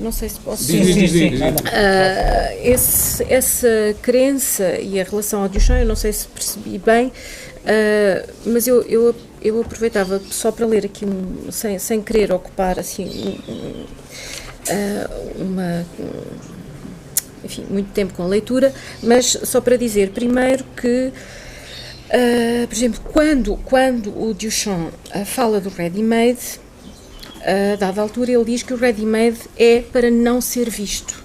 Não sei se posso dizer. Essa crença e a relação ao Duchamp, eu não sei se percebi bem, mas eu aproveitava só para ler aqui, sem querer ocupar assim enfim, muito tempo com a leitura, mas só para dizer primeiro que, por exemplo, quando o Duchamp fala do ready-made, a dada altura ele diz que o ready-made é para não ser visto.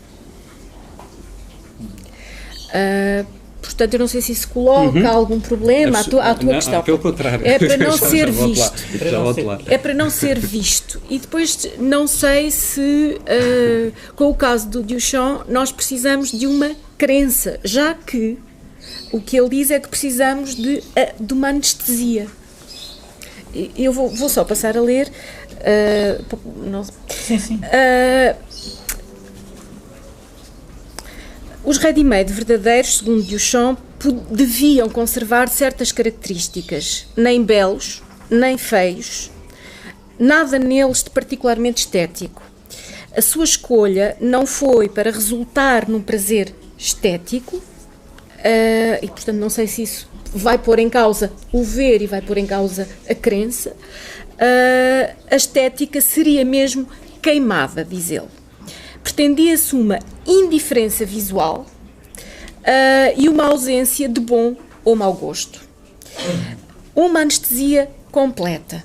Portanto, eu não sei se isso coloca algum problema à tua questão. Pelo contrário. É para não ser visto. É para não ser visto. E depois, não sei se, com o caso do Duchamp, nós precisamos de uma crença, já que o que ele diz é que precisamos de uma anestesia. Eu vou só passar a ler. Os ready-made verdadeiros, segundo Duchamp, deviam conservar certas características, nem belos, nem feios, nada neles de particularmente estético. A sua escolha não foi para resultar num prazer estético, e portanto não sei se isso vai pôr em causa o ver e vai pôr em causa a crença. A estética seria mesmo queimada, diz ele. Pretendia-se uma indiferença visual e uma ausência de bom ou mau gosto. Uma anestesia completa.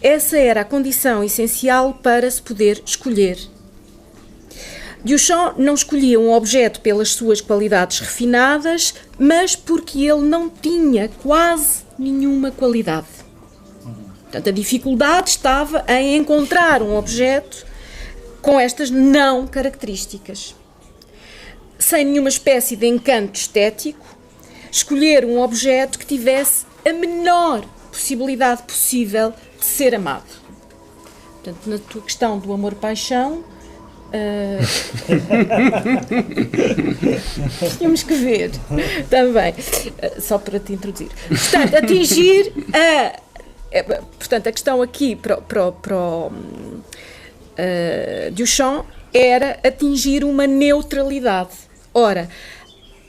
Essa era a condição essencial para se poder escolher. Duchamp não escolhia um objeto pelas suas qualidades refinadas, mas porque ele não tinha quase nenhuma qualidade. Portanto, a dificuldade estava em encontrar um objeto com estas não características. Sem nenhuma espécie de encanto estético, escolher um objeto que tivesse a menor possibilidade possível de ser amado. Portanto, na tua questão do amor-paixão, tínhamos que ver também, só para te introduzir. Portanto, atingir portanto, a questão aqui para Duchamp era atingir uma neutralidade. Ora,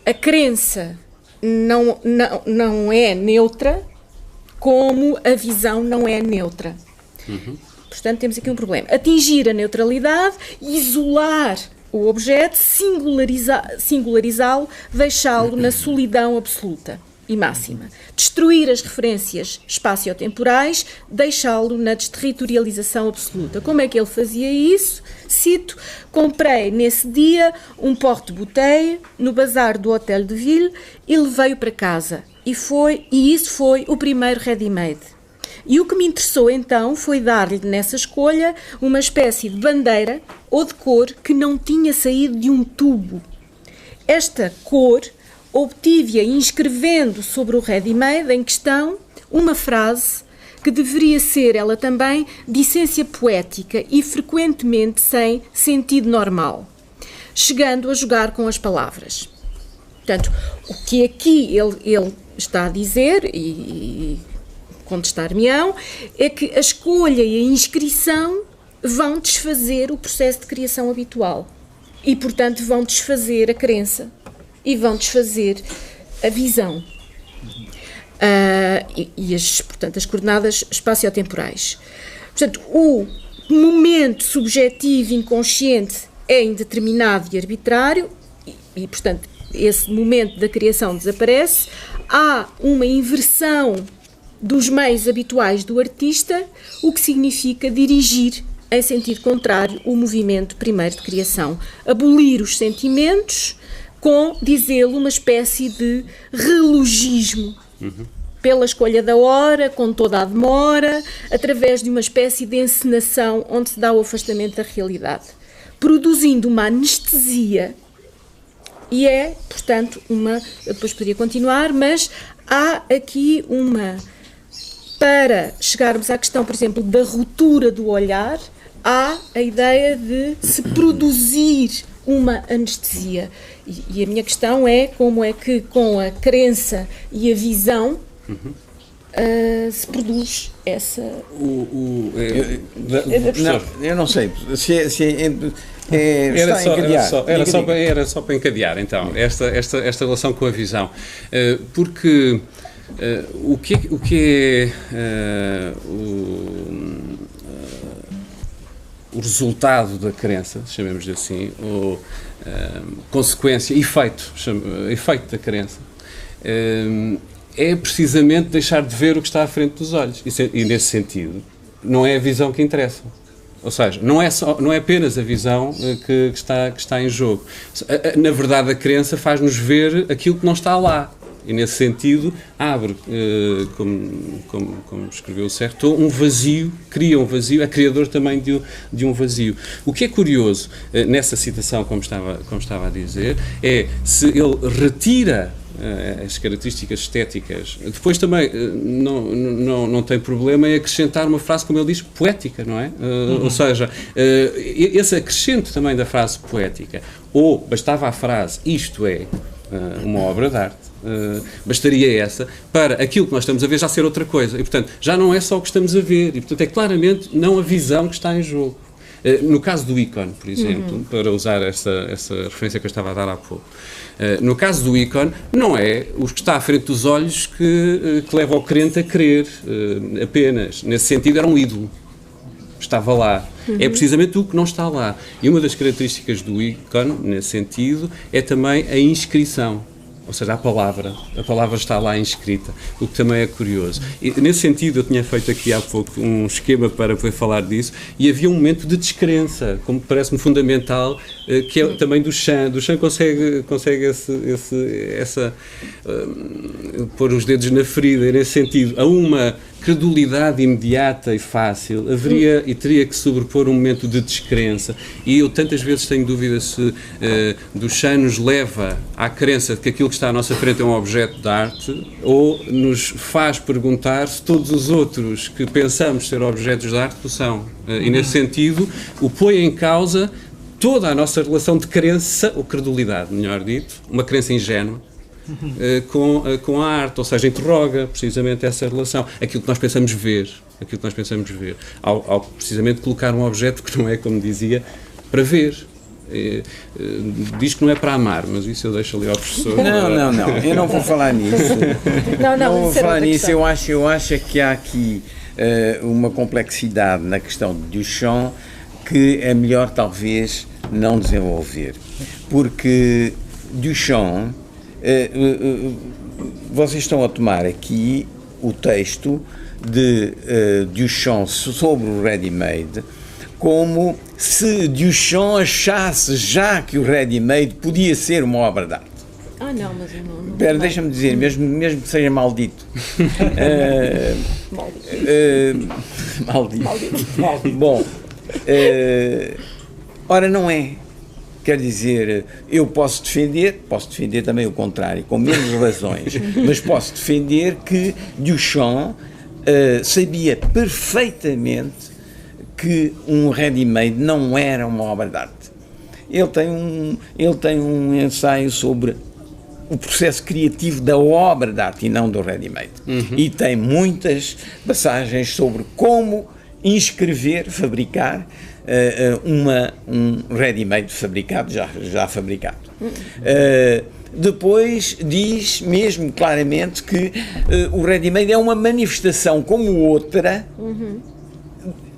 a crença não é neutra, como a visão não é neutra. Portanto, temos aqui um problema. Atingir a neutralidade, isolar o objeto, singularizá-lo, deixá-lo na solidão absoluta e máxima. Destruir as referências espaciotemporais, deixá-lo na desterritorialização absoluta. Como é que ele fazia isso? Cito: comprei nesse dia um porte-bouteille no bazar do Hotel de Ville e levei-o para casa. E isso foi o primeiro ready-made. E o que me interessou então foi dar-lhe nessa escolha uma espécie de bandeira ou de cor que não tinha saído de um tubo. Esta cor obtive-a inscrevendo sobre o ready-made em questão uma frase que deveria ser ela também de essência poética e frequentemente sem sentido normal, chegando a jogar com as palavras. Portanto, o que aqui ele está a dizer, e contestar-me-ão, é que a escolha e a inscrição vão desfazer o processo de criação habitual e, portanto, vão desfazer a crença e vão desfazer a visão portanto, as coordenadas espaciotemporais. Portanto, o momento subjetivo inconsciente é indeterminado e arbitrário e, portanto, esse momento da criação desaparece. Há uma inversão dos meios habituais do artista, o que significa dirigir em sentido contrário o movimento primeiro de criação. Abolir os sentimentos com, diz ele, uma espécie de relogismo, pela escolha da hora, com toda a demora, através de uma espécie de encenação onde se dá o afastamento da realidade, produzindo uma anestesia. E é, portanto, eu depois poderia continuar, mas há aqui para chegarmos à questão, por exemplo, da ruptura do olhar, há a ideia de se produzir uma anestesia. E a minha questão é como é que com a crença e a visão se produz essa... Eu não sei Era só para encadear, então, esta relação com a visão. Porque o que é o resultado da crença, chamemos-lhe assim, ou consequência, efeito da crença, é precisamente deixar de ver o que está à frente dos olhos. E nesse sentido, não é a visão que interessa. Ou seja, não é apenas a visão que está em jogo. Na verdade, a crença faz-nos ver aquilo que não está lá. E, nesse sentido, abre, como escreveu o Certeau, um vazio, cria um vazio, é criador também de um vazio. O que é curioso nessa citação, como estava a dizer, é se ele retira as características estéticas, depois também não tem problema em acrescentar uma frase, como ele diz, poética, não é? Ou seja, esse acrescento também da frase poética, ou bastava a frase, isto é uma obra de arte, bastaria essa para aquilo que nós estamos a ver já ser outra coisa, e portanto já não é só o que estamos a ver, e portanto é claramente não a visão que está em jogo. No caso do ícone, por exemplo, para usar essa referência que eu estava a dar há pouco, no caso do ícone, não é o que está à frente dos olhos que leva o crente a crer apenas. Nesse sentido, era um ídolo. Estava lá. É precisamente o que não está lá. E uma das características do ícone, nesse sentido, é também a inscrição. Ou seja, a palavra está lá inscrita, o que também é curioso. E, nesse sentido, eu tinha feito aqui há pouco um esquema para poder falar disso, e havia um momento de descrença, como parece-me fundamental, que é também do Chan. Do Chan consegue pôr os dedos na ferida, e nesse sentido, a uma credulidade imediata e fácil, haveria e teria que sobrepor um momento de descrença. E eu tantas vezes tenho dúvida se Duchamp nos leva à crença de que aquilo que está à nossa frente é um objeto de arte, ou nos faz perguntar se todos os outros que pensamos ser objetos de arte o são. E nesse sentido, o põe em causa toda a nossa relação de crença, ou credulidade, melhor dito, uma crença ingênua, com a arte, ou seja, interroga precisamente essa relação, aquilo que nós pensamos ver, ao precisamente colocar um objeto que não é, como dizia, para ver. Diz que não é para amar, mas isso eu deixo ali ao professor. Não, eu não vou falar nisso. Não vou falar nisso. Eu acho que há aqui uma complexidade na questão de Duchamp que é melhor talvez não desenvolver, porque Duchamp, vocês estão a tomar aqui o texto de Duchamp sobre o ready-made como se Duchamp achasse já que o ready-made podia ser uma obra de arte. Não, mas eu não... Espera, deixa-me dizer, mesmo que seja maldito. Maldito. Bom, ora não é. Quer dizer, eu posso defender também o contrário, com menos razões, mas posso defender que Duchamp sabia perfeitamente que um ready-made não era uma obra de arte. Ele tem um ensaio sobre o processo criativo da obra de arte e não do ready-made. E tem muitas passagens sobre como inscrever, fabricar um ready-made fabricado, já fabricado. Depois diz mesmo claramente que o ready-made é uma manifestação como outra,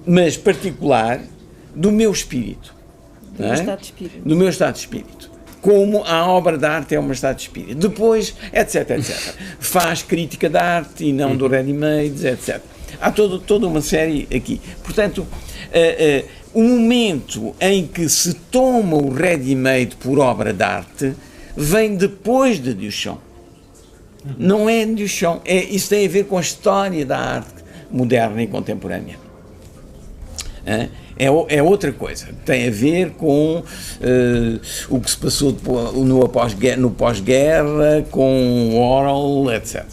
mas particular, do meu espírito. Do meu estado de espírito. Do meu estado de espírito. Como a obra de arte é um estado de espírito. Depois, etc. Faz crítica da arte e não do ready-made, etc. Há toda uma série aqui. Portanto, o momento em que se toma o ready-made por obra de arte vem depois de Duchamp. Não é Duchamp. Isso tem a ver com a história da arte moderna e contemporânea. É outra coisa. Tem a ver com o que se passou no pós-guerra, com Warhol, etc.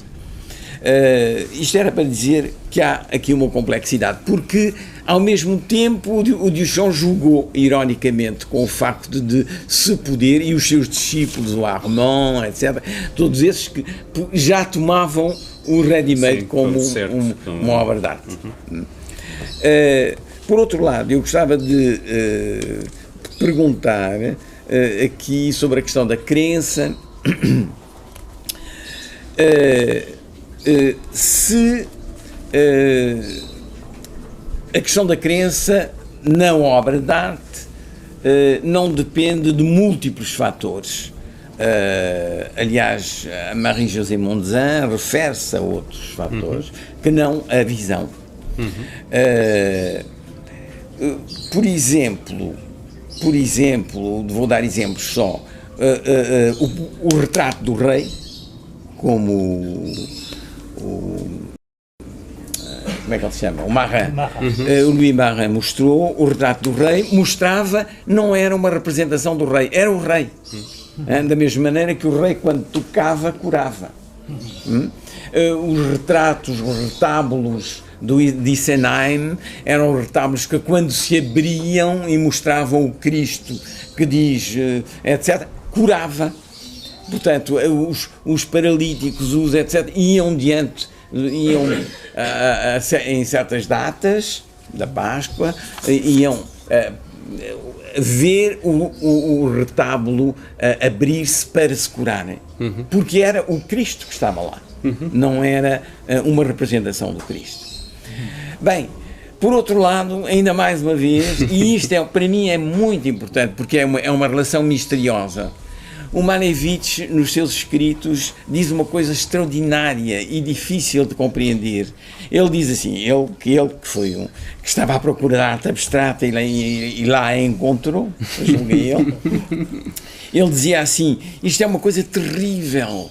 Isto era para dizer que há aqui uma complexidade, porque ao mesmo tempo o Duchamp jogou ironicamente com o facto de se poder, e os seus discípulos, o Armand, etc., todos esses que já tomavam o ready-made como uma obra de arte. Por outro lado, eu gostava de perguntar aqui sobre a questão da crença, se a questão da crença na obra de arte não depende de múltiplos fatores. Aliás, a Marie-José Monzin refere-se a outros fatores que não a visão. Por exemplo, vou dar exemplos só, o retrato do rei, como como é que ele se chama? O Marin. O Louis Marin mostrou, o retrato do rei mostrava, não era uma representação do rei, era o rei. Da mesma maneira que o rei, quando tocava, curava. Os retratos, os retábulos de Isenheim eram retábulos que, quando se abriam e mostravam o Cristo que diz, etc., curava. Portanto, os paralíticos, os etc., iam em certas datas da Páscoa, iam ver o retábulo abrir-se para se curarem, porque era o Cristo que estava lá, não era uma representação do Cristo. Bem, por outro lado, ainda mais uma vez, e isto para mim é muito importante, porque é uma relação misteriosa. O Malevich, nos seus escritos, diz uma coisa extraordinária e difícil de compreender. Ele diz assim, que estava à procura da arte abstrata e lá a encontrou, julguei ele. Ele dizia assim, isto é uma coisa terrível,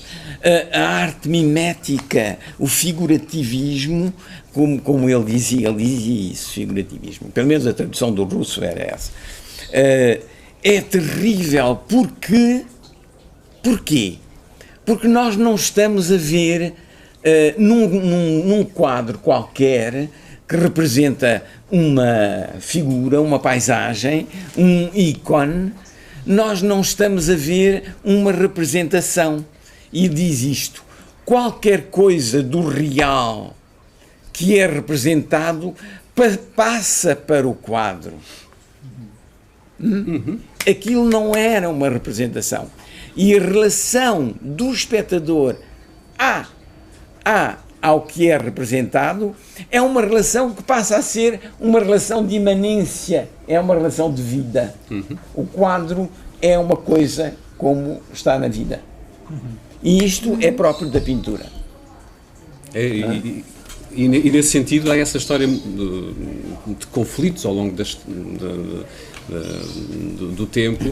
a arte mimética, o figurativismo, como ele dizia isso, figurativismo, pelo menos a tradução do russo era essa, é terrível Porquê? Porque nós não estamos a ver num quadro qualquer que representa uma figura, uma paisagem, um ícone, nós não estamos a ver uma representação. E diz isto, qualquer coisa do real que é representado passa para o quadro. Aquilo não era uma representação. E a relação do espectador ao que é representado é uma relação que passa a ser uma relação de imanência, é uma relação de vida. O quadro é uma coisa como está na vida. E isto é próprio da pintura. E nesse sentido há essa história de conflitos ao longo do tempo,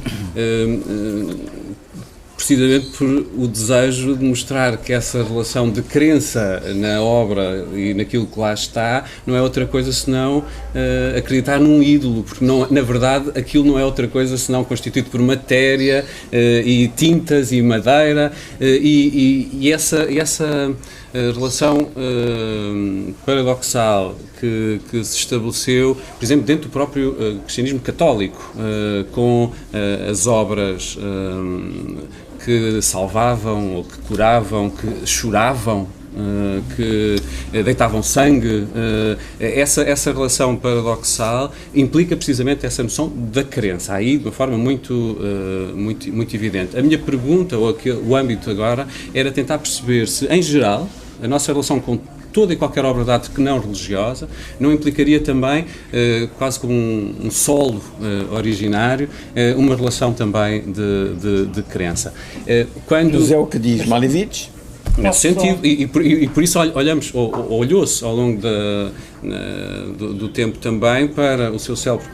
precisamente por o desejo de mostrar que essa relação de crença na obra e naquilo que lá está não é outra coisa senão acreditar num ídolo, porque não, na verdade aquilo não é outra coisa senão constituído por matéria e tintas e madeira e essa relação paradoxal que se estabeleceu, por exemplo, dentro do próprio cristianismo católico, com as obras que salvavam, ou que curavam, que choravam, que deitavam sangue, essa relação paradoxal implica precisamente essa noção da crença, aí de uma forma muito evidente. A minha pergunta, ou o âmbito agora, era tentar perceber se, em geral, a nossa relação com toda e qualquer obra de arte que não religiosa não implicaria também, quase como um solo originário, uma relação também de crença. Mas é o que diz Malevich? Nesse sentido, e por isso olhou-se ao longo do tempo também para o seu célebre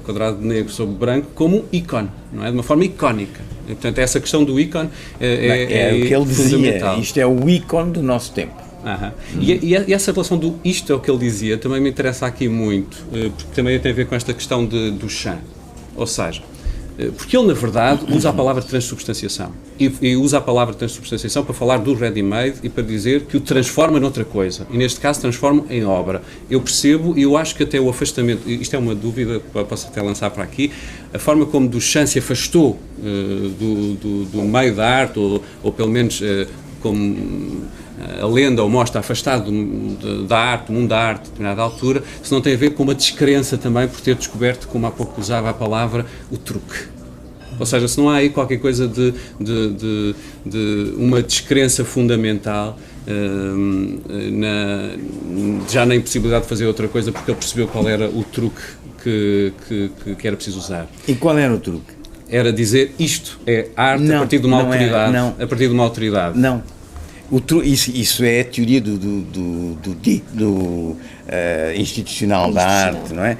quadrado negro sobre branco como um ícone, não é? De uma forma icónica. E, portanto, essa questão do ícone é o que ele dizia, isto é o ícone do nosso tempo. E essa relação do isto é o que ele dizia também me interessa aqui muito, porque também tem a ver com esta questão do Duchamp. Ou seja, Porque ele, na verdade, usa a palavra transubstanciação. E usa a palavra transubstanciação para falar do ready-made e para dizer que o transforma noutra coisa. E, neste caso, transforma em obra. Eu percebo e eu acho que até o afastamento, isto é uma dúvida que posso até lançar para aqui, a forma como Duchamp se afastou do meio da arte, ou pelo menos como a lenda o mostra, afastado da arte, do mundo da arte, a determinada altura, se não tem a ver com uma descrença também por ter descoberto, como há pouco usava a palavra, o truque. Ou seja, se não há aí qualquer coisa de uma descrença fundamental, já na impossibilidade de fazer outra coisa, porque ele percebeu qual era o truque que era preciso usar. E qual era o truque? Era dizer isto é arte a partir de uma autoridade. A partir de uma autoridade. Não. Isso é a teoria do institucional da arte, não é?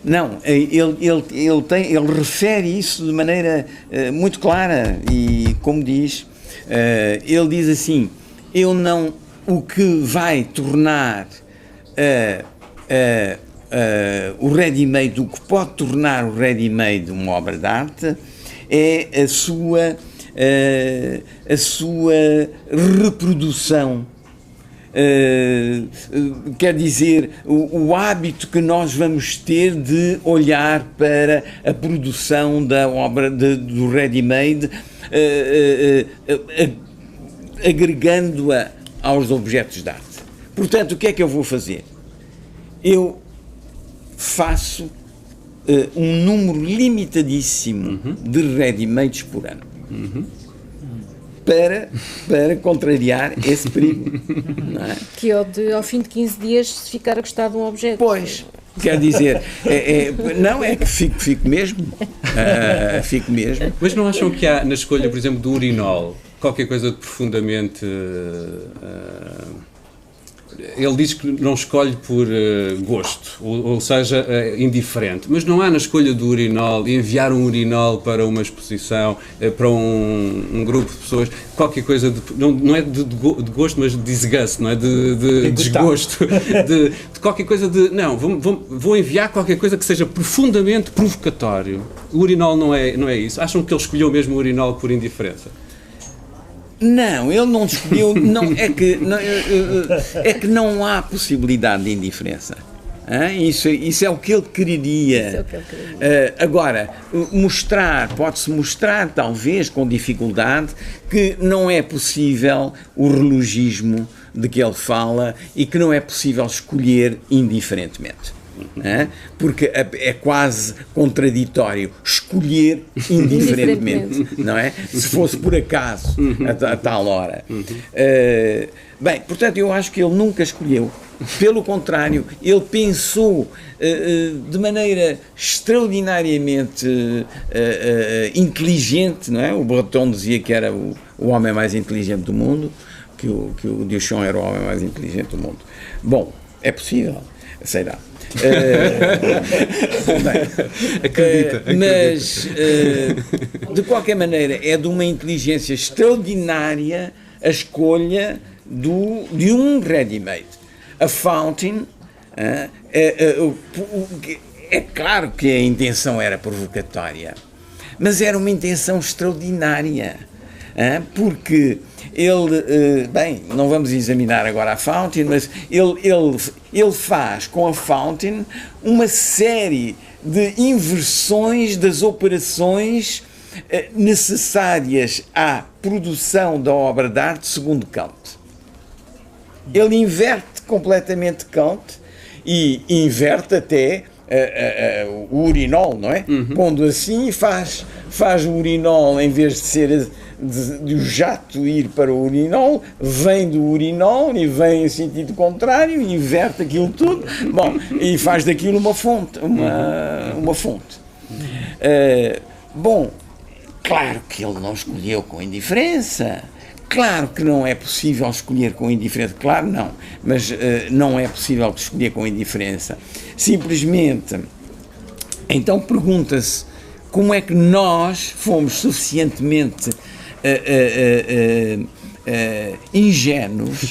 Não, ele refere isso de maneira muito clara e, como diz, ele diz assim, o que vai tornar o ready-made, o que pode tornar o ready-made uma obra de arte é a sua reprodução, quer dizer, o hábito que nós vamos ter de olhar para a produção da obra do ready-made, agregando-a aos objetos de arte. Portanto, o que é que eu vou fazer? Eu faço um número limitadíssimo de ready-mades por ano. Para contrariar esse perigo. Não é? Que é ao fim de 15 dias se ficar a gostar de um objeto. Pois, quer dizer, não é que fico mesmo. Fico mesmo. Mas não acham que há, na escolha, por exemplo, do urinol, qualquer coisa de profundamente... ele diz que não escolhe por gosto, ou seja, indiferente, mas não há na escolha do urinol, enviar um urinol para uma exposição, para um grupo de pessoas, qualquer coisa, não é de gosto, mas de disgust, não é? De desgosto, de qualquer coisa de... Não, vou enviar qualquer coisa que seja profundamente provocatório. O urinol não é isso. Acham que ele escolheu mesmo o urinol por indiferença? Não, ele não escolheu, é que não há possibilidade de indiferença. Isso é o que ele queria. Agora, pode-se mostrar, talvez, com dificuldade, que não é possível o relogismo de que ele fala e que não é possível escolher indiferentemente. Porque é quase contraditório escolher indiferentemente, não é? Se fosse por acaso a tal hora. Bem, portanto, eu acho que ele nunca escolheu. Pelo contrário, ele pensou de maneira extraordinariamente inteligente, não é? O Breton dizia que era o homem mais inteligente do mundo, que o Duchamp era o homem mais inteligente do mundo. Bom, é possível, sei lá. Acredita. Mas de qualquer maneira é de uma inteligência extraordinária a escolha de um ready-made. A Fountain é claro que a intenção era provocatória, mas era uma intenção extraordinária, porque ele, bem, não vamos examinar agora a Fountain, mas ele faz com a Fountain uma série de inversões das operações necessárias à produção da obra de arte segundo Kant. Ele inverte completamente Kant e inverte até o urinol, não é? Pondo assim, faz o urinol, em vez de ser de o jato ir para o urinol, vem do urinol e vem em sentido contrário e inverte aquilo tudo, bom, e faz daquilo uma fonte, uma fonte. Bom, claro que ele não escolheu com indiferença, claro que não é possível escolher com indiferença, claro não, mas não é possível escolher com indiferença. Simplesmente, então pergunta-se como é que nós fomos suficientemente ingênuos e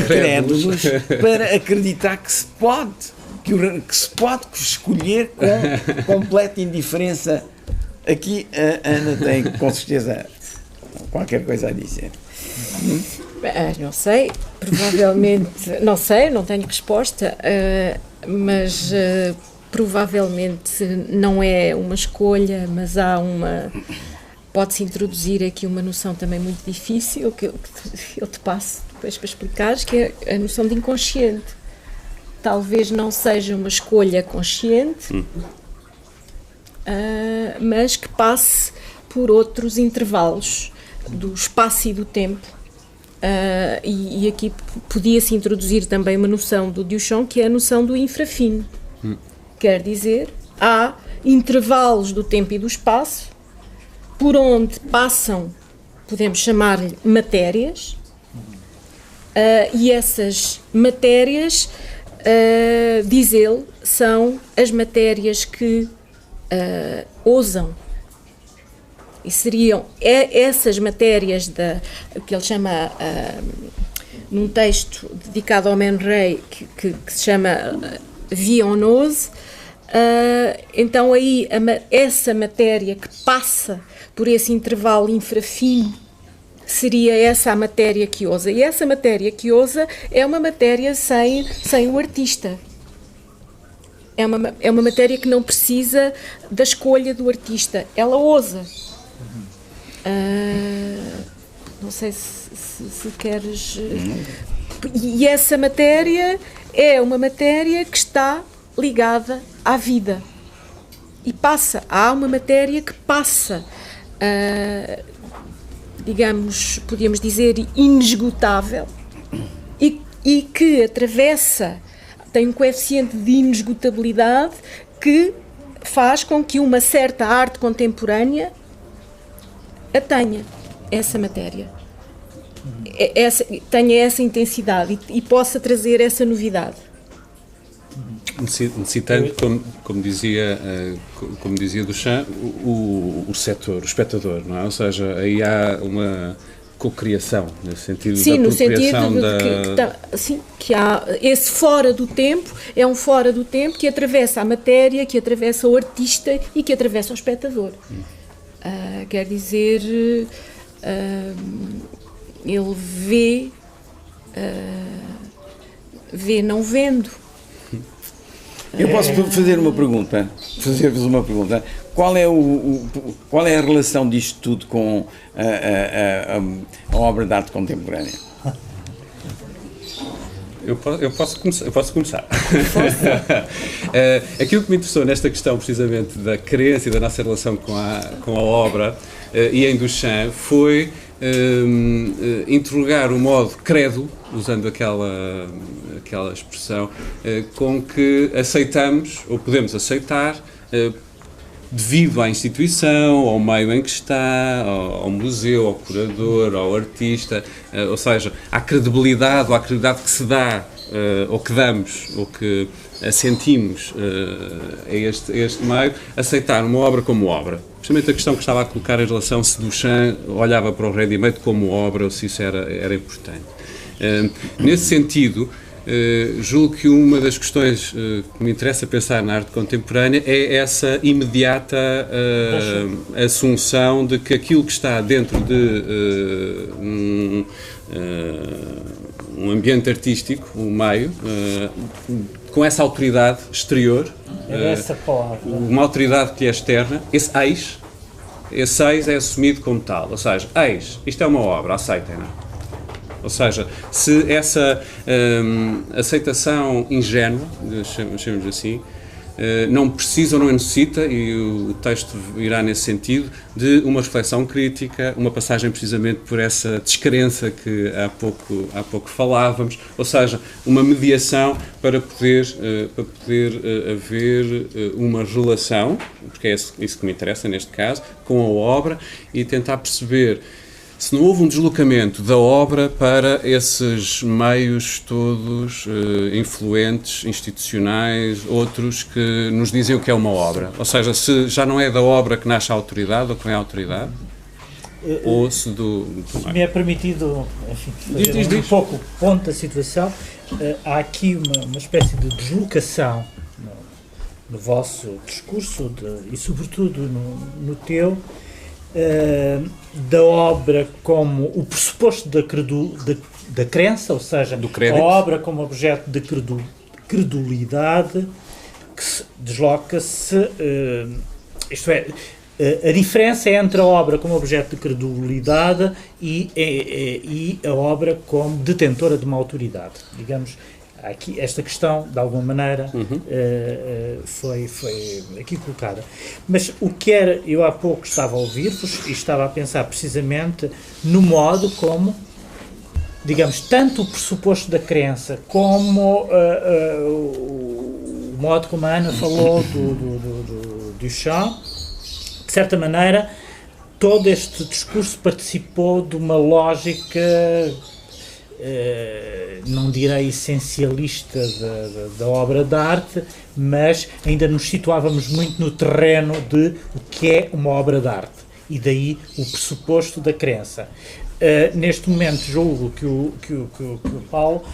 crédulos para acreditar que se pode escolher com completa indiferença Aqui a Ana tem, com certeza, qualquer coisa a dizer. Não sei, provavelmente, não sei, não tenho resposta, mas provavelmente não é uma escolha, mas pode-se introduzir aqui uma noção também muito difícil, que eu te passo depois para explicares, que é a noção de inconsciente. Talvez não seja uma escolha consciente, mas que passe por outros intervalos do espaço e do tempo. E aqui podia-se introduzir também uma noção do Duchamp, que é a noção do infrafino. Quer dizer, há intervalos do tempo e do espaço por onde passam, podemos chamar-lhe matérias, e essas matérias, diz ele, são as matérias que ousam. E seriam essas matérias que ele chama, num texto dedicado ao Man Ray, que se chama Vie en ose, então aí essa matéria que passa por esse intervalo infrafino seria essa a matéria que ousa. E essa matéria que ousa é uma matéria sem o artista. É uma matéria que não precisa da escolha do artista. Ela ousa. Não sei se queres... E essa matéria é uma matéria que está ligada à vida. E passa. Há uma matéria que passa, digamos, podíamos dizer, inesgotável, e que atravessa, tem um coeficiente de inesgotabilidade que faz com que uma certa arte contemporânea a tenha, essa matéria, tenha essa intensidade e possa trazer essa novidade. Necessitando, como dizia Duchamp, o setor, o espectador, não é? Ou seja, aí há uma cocriação, nesse sentido, sim, da no sentido que há esse fora do tempo, é um fora do tempo que atravessa a matéria, que atravessa o artista e que atravessa o espectador. Quer dizer, ele vê não vendo. Eu posso fazer-vos uma pergunta. Qual é a relação disto tudo com a obra de arte contemporânea? Eu posso começar. Aquilo que me interessou nesta questão, precisamente, da crença e da nossa relação com a obra, e em Duchamp, foi interrogar o modo credo, usando aquela expressão, com que aceitamos, ou podemos aceitar, devido à instituição, ao meio em que está, ao museu, ao curador, ao artista, ou seja, à credibilidade que se dá, ou que damos, ou que sentimos a este meio, aceitar uma obra como obra. Justamente a questão que estava a colocar em relação se Duchamp olhava para o ready-made como obra ou se isso era importante. Nesse sentido, julgo que uma das questões que me interessa pensar na arte contemporânea é essa imediata assunção de que aquilo que está dentro de um ambiente artístico, um meio, com essa autoridade exterior, essa palavra, uma autoridade que é externa, esse eis é assumido como tal, ou seja, isto é uma obra, aceitem-na. Ou seja, se essa aceitação ingênua, chamemos assim, não precisa ou não necessita, e o texto irá nesse sentido, de uma reflexão crítica, uma passagem precisamente por essa descrença que há pouco falávamos, ou seja, uma mediação para poder haver uma relação, porque é isso que me interessa neste caso, com a obra e tentar perceber se não houve um deslocamento da obra para esses meios todos influentes, institucionais, outros que nos dizem o que é uma obra. Ou seja, se já não é da obra que nasce a autoridade ou que vem a autoridade, ou se do se me é permitido, enfim, fazer um pouco ponto da situação, há aqui uma espécie de deslocação no vosso discurso e sobretudo no teu, da obra como o pressuposto da crença, ou seja, a obra como objeto de credulidade, que desloca-se, isto é, a diferença entre a obra como objeto de credulidade e a obra como detentora de uma autoridade. Digamos, aqui esta questão, de alguma maneira, foi aqui colocada. Mas o que era, eu há pouco estava a ouvir-vos e estava a pensar precisamente no modo como, digamos, tanto o pressuposto da crença como o modo como a Ana falou do Duchamp, de certa maneira, todo este discurso participou de uma lógica, não direi essencialista da obra de arte, mas ainda nos situávamos muito no terreno de o que é uma obra de arte, e daí o pressuposto da crença. Neste momento, julgo que o Paulo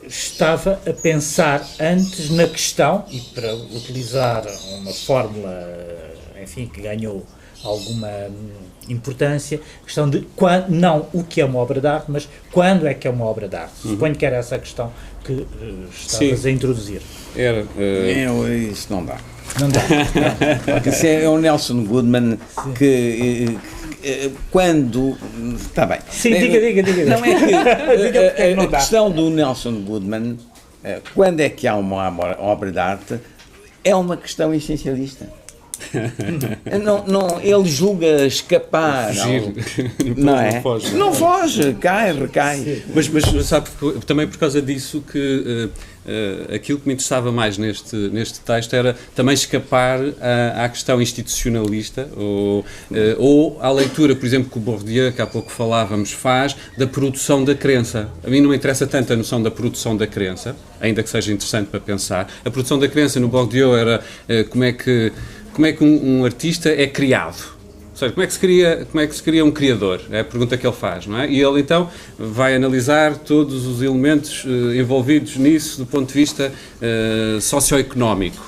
estava a pensar antes na questão, e para utilizar uma fórmula, enfim, que ganhou alguma importância, a questão de não o que é uma obra de arte, mas quando é que é uma obra de arte. Suponho que era essa a questão que estavas a introduzir. Isso não dá. Não dá. Okay. Isso é o Nelson Goodman que quando... Está bem. Sim, diga. Não é que a questão do Nelson Goodman, quando é que há uma obra de arte, é uma questão essencialista. Não, ele julga escapar. Não é? Não foge, recai. Mas sabe, também por causa disso que aquilo que me interessava mais neste texto era também escapar à questão institucionalista ou à leitura, por exemplo, que o Bourdieu, que há pouco falávamos, faz da produção da crença. A mim não me interessa tanto a noção da produção da crença, ainda que seja interessante para pensar. A produção da crença no Bourdieu era como é que um artista é criado. Ou seja, como é que se cria um criador? É a pergunta que ele faz, não é? E ele, então, vai analisar todos os elementos envolvidos nisso do ponto de vista socioeconómico.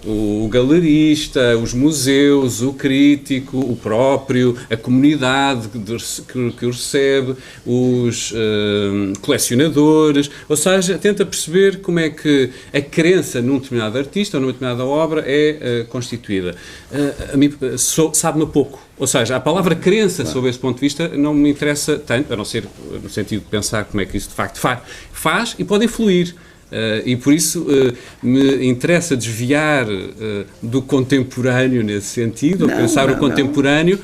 O galerista, os museus, o crítico, o próprio, a comunidade que o recebe, os colecionadores, ou seja, tenta perceber como é que a crença num determinado artista ou numa determinada obra é constituída. A mim sabe-me pouco. Ou seja, a palavra crença, sob esse ponto de vista, não me interessa tanto, a não ser no sentido de pensar como é que isso de facto faz e pode influir. E por isso me interessa desviar do contemporâneo nesse sentido, ou pensar o contemporâneo,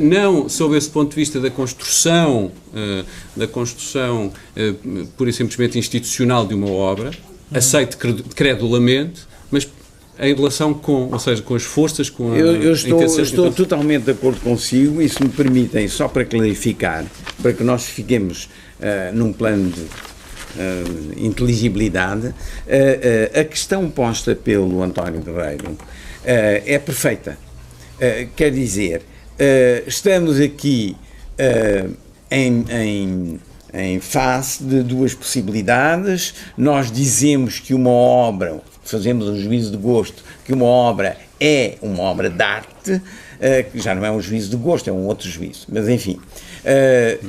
não sob esse ponto de vista da construção pura e simplesmente institucional de uma obra, aceite credulamente, mas em relação ou seja, com as forças, com a Eu estou totalmente de acordo consigo, e se me permitem, só para clarificar, para que nós fiquemos num plano de inteligibilidade, a questão posta pelo António Guerreiro é perfeita. Quer dizer, estamos aqui em face de duas possibilidades. Nós dizemos que uma obra, fazemos um juízo de gosto, que uma obra é uma obra de arte, que já não é um juízo de gosto, é um outro juízo, mas enfim,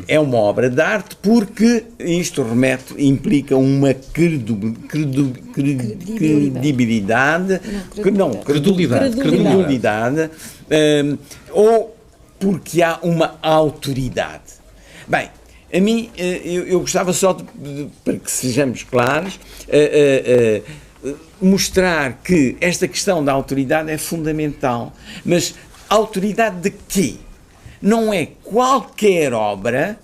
é uma obra de arte porque isto implica uma credulidade, ou porque há uma autoridade. Bem, a mim, eu gostava só para que sejamos claros, mostrar que esta questão da autoridade é fundamental. Mas autoridade de quê? Não é qualquer obra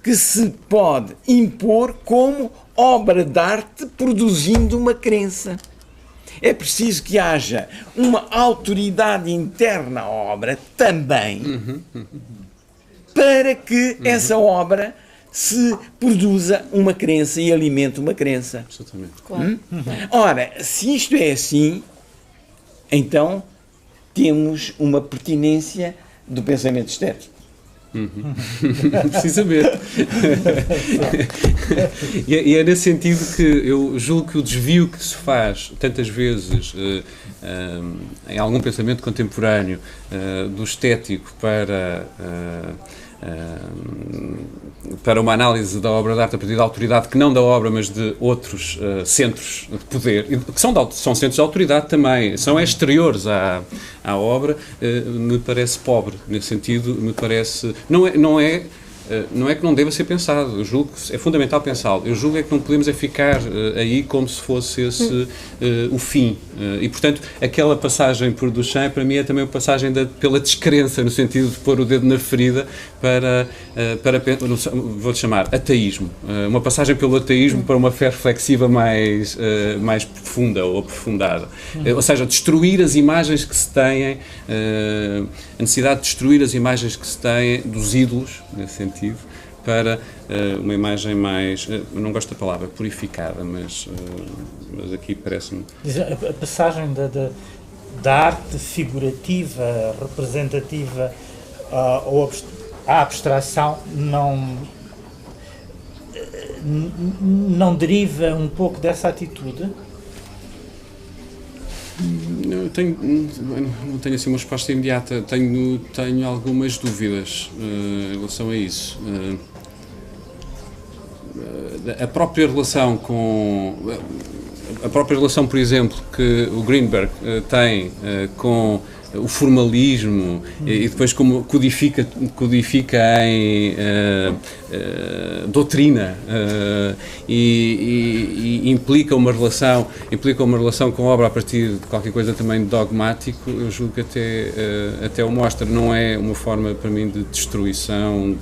que se pode impor como obra de arte produzindo uma crença. É preciso que haja uma autoridade interna à obra também, para que essa obra se produza uma crença e alimente uma crença. Absolutamente. Claro. Ora, se isto é assim, então temos uma pertinência do pensamento estético. Precisamente. E é nesse sentido que eu julgo que o desvio que se faz tantas vezes em algum pensamento contemporâneo do estético para uma análise da obra de arte a partir da autoridade, que não da obra, mas de outros centros de poder, que são centros de autoridade também, são exteriores à obra, me parece pobre. Nesse sentido, me parece... Não é que não deva ser pensado, eu julgo que é fundamental pensá-lo, eu julgo é que não podemos ficar aí como se fosse esse o fim, e portanto aquela passagem por Duchamp para mim é também uma passagem pela descrença, no sentido de pôr o dedo na ferida para vou-lhe chamar ateísmo, uma passagem pelo ateísmo para uma fé reflexiva mais profunda ou aprofundada, ou seja, destruir as imagens que se têm, a necessidade de destruir as imagens que se têm dos ídolos, nesse sentido, para uma imagem mais, eu não gosto da palavra purificada, mas aqui parece-me... A passagem da arte figurativa, representativa ou à abstração não deriva um pouco dessa atitude? Não tenho assim uma resposta imediata, tenho algumas dúvidas em relação a isso. A própria relação, por exemplo, que o Greenberg tem com o formalismo e depois como codifica em doutrina e implica uma relação com a obra a partir de qualquer coisa também dogmático, eu julgo que até o mostra. Não é uma forma para mim de destruição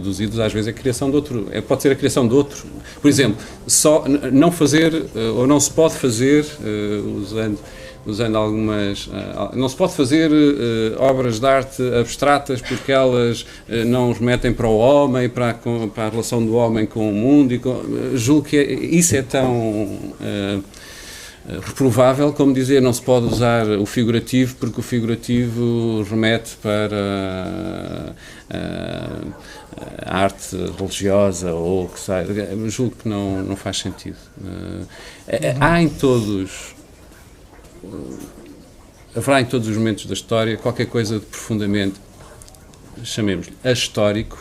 dos ídolos, às vezes é a criação de outro, pode ser a criação de outro. Por exemplo, só não fazer, ou não se pode fazer, usando algumas... não se pode fazer obras de arte abstratas porque elas não os metem para o homem, para a relação do homem com o mundo. Julgo que isso é tão reprovável como dizer não se pode usar o figurativo porque o figurativo remete para a arte religiosa ou o que seja. Julgo que não faz sentido. Haverá em todos os momentos da história qualquer coisa de profundamente, chamemos-lhe, ahistórico.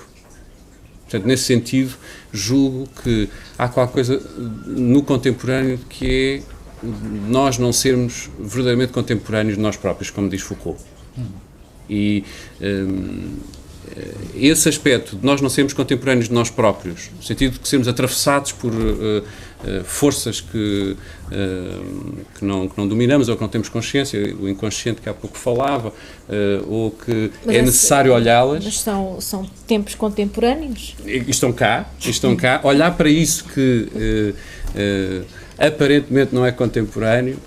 Portanto, nesse sentido, julgo que há qualquer coisa no contemporâneo que é nós não sermos verdadeiramente contemporâneos de nós próprios, como diz Foucault. E esse aspecto de nós não sermos contemporâneos de nós próprios, no sentido de que sermos atravessados por forças que não dominamos ou que não temos consciência, o inconsciente que há pouco falava, ou que é necessário olhá-las. Mas são tempos contemporâneos? Estão cá. Olhar para isso que aparentemente não é contemporâneo,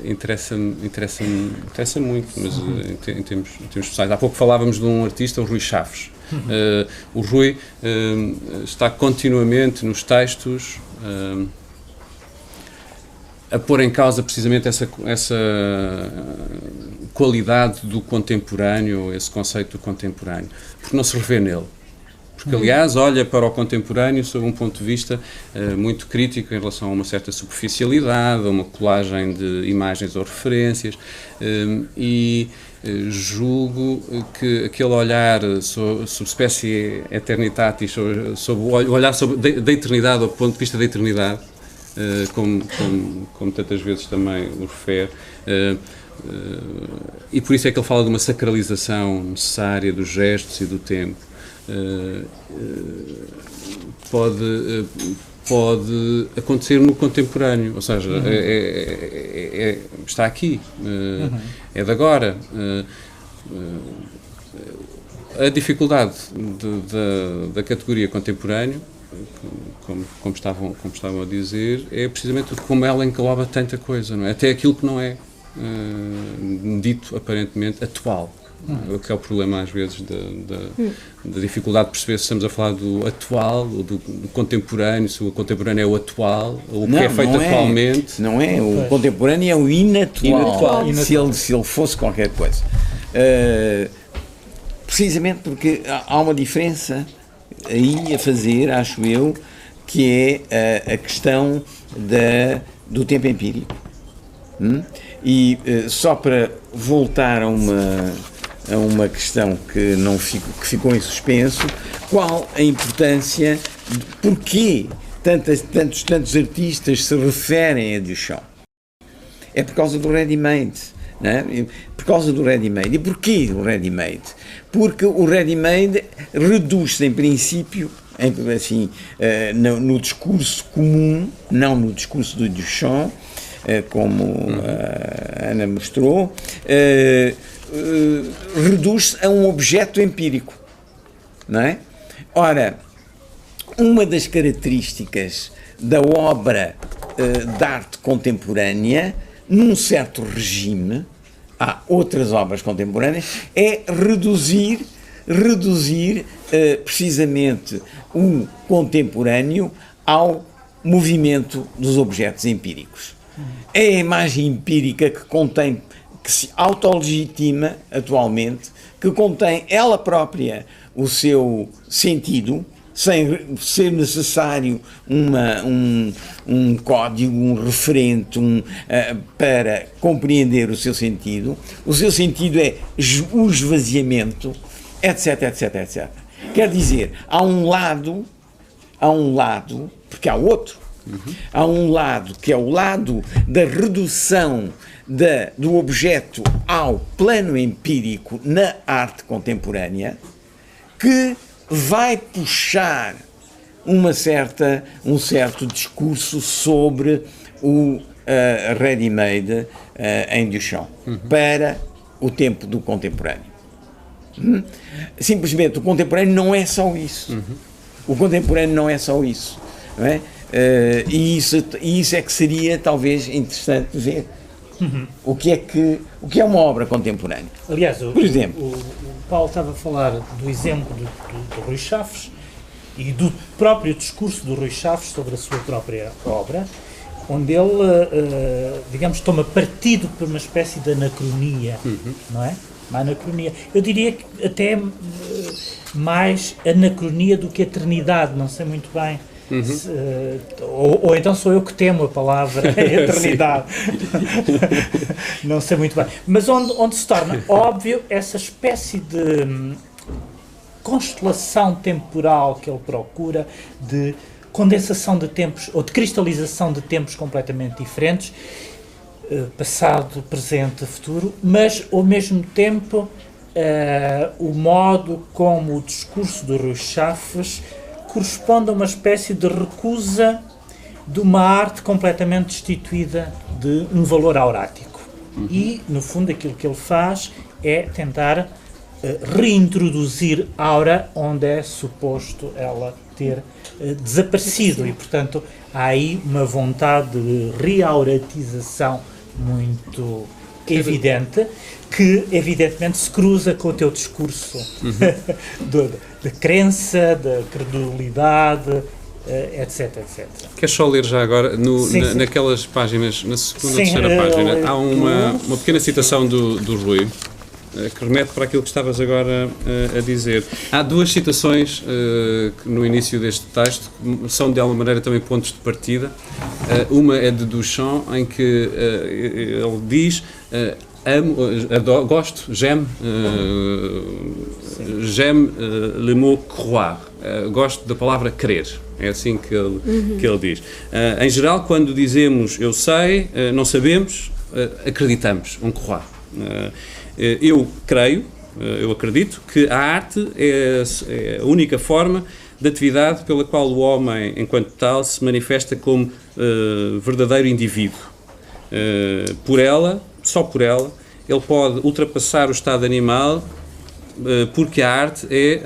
interessa-me muito, mas em termos pessoais. Há pouco falávamos de um artista, o Rui Chaves. O Rui está continuamente nos textos a pôr em causa precisamente essa qualidade do contemporâneo, esse conceito do contemporâneo, porque não se revê nele. Porque, aliás, olha para o contemporâneo sob um ponto de vista muito crítico em relação a uma certa superficialidade, a uma colagem de imagens ou referências, e julgo que aquele olhar subspecie eternitatis, sobre o olhar da eternidade, ao ponto de vista da eternidade, como tantas vezes também o refere, e por isso é que ele fala de uma sacralização necessária dos gestos e do tempo. Pode acontecer no contemporâneo, ou seja, está aqui, é de agora. A dificuldade da categoria contemporâneo, como estavam a dizer, é precisamente como ela engloba tanta coisa, não é? Até aquilo que não é dito aparentemente atual. O que é o problema às vezes da dificuldade de perceber se estamos a falar do atual ou do contemporâneo, se o contemporâneo é o atual ou o que é feito atualmente. Não é, o contemporâneo é o inatual. Se ele fosse qualquer coisa. precisamente porque há uma diferença aí a fazer, acho eu, que é a questão do tempo empírico. E só para voltar a uma questão que ficou em suspenso, qual a importância, porquê tantos artistas se referem a Duchamp? É por causa do ready-made, não é? Por causa do ready-made. E porquê o ready-made? Porque o ready-made reduz-se, em princípio, assim, no discurso comum, não no discurso do Duchamp, como a Ana mostrou, reduz-se a um objeto empírico, não é? Ora, uma das características da obra de arte contemporânea, num certo regime, há outras obras contemporâneas, é reduzir precisamente o contemporâneo ao movimento dos objetos empíricos. É a imagem empírica que se autolegitima atualmente, que contém ela própria o seu sentido, sem ser necessário um código, um referente para compreender o seu sentido. O seu sentido é o esvaziamento, etc, etc, etc. Quer dizer, há um lado, porque há outro, há um lado que é o lado da redução do objeto ao plano empírico na arte contemporânea, que vai puxar um certo discurso sobre o ready-made em Duchamp para o tempo do contemporâneo. Simplesmente o contemporâneo não é só isso. O contemporâneo não é só isso, não é? E isso é que seria talvez interessante ver. O que é uma obra contemporânea. Aliás, por exemplo, o Paulo estava a falar do exemplo do Rui Chaves e do próprio discurso do Rui Chaves sobre a sua própria obra, onde ele, digamos, toma partido por uma espécie de anacronia, não é? Uma anacronia. Eu diria que até mais anacronia do que eternidade, não sei muito bem. Ou então sou eu que temo a palavra eternidade. Não sei muito bem. Mas onde se torna óbvio essa espécie de constelação temporal que ele procura, de condensação de tempos, ou de cristalização de tempos completamente diferentes, passado, presente, futuro, mas ao mesmo tempo o modo como o discurso do Rui Chaves corresponde a uma espécie de recusa de uma arte completamente destituída de um valor aurático. E, no fundo, aquilo que ele faz é tentar reintroduzir aura onde é suposto ela ter desaparecido. E, portanto, há aí uma vontade de reauratização muito evidente, que evidentemente se cruza com o teu discurso da crença, da credulidade, etc, etc. Queres só ler já agora, naquelas páginas, na segunda ou terceira página, há uma pequena citação do Rui, que remete para aquilo que estavas agora a dizer. Há duas citações que no início deste texto são de alguma maneira também pontos de partida. Uma é de Duchamp, em que ele diz: j'aime le mot croire. Gosto da palavra crer. É assim que ele diz. Em geral, quando dizemos eu sei, não sabemos, acreditamos, on croit. Eu creio, eu acredito que a arte é a única forma de atividade pela qual o homem, enquanto tal, se manifesta como verdadeiro indivíduo. Por ela, só por ela, ele pode ultrapassar o estado animal, porque a arte é,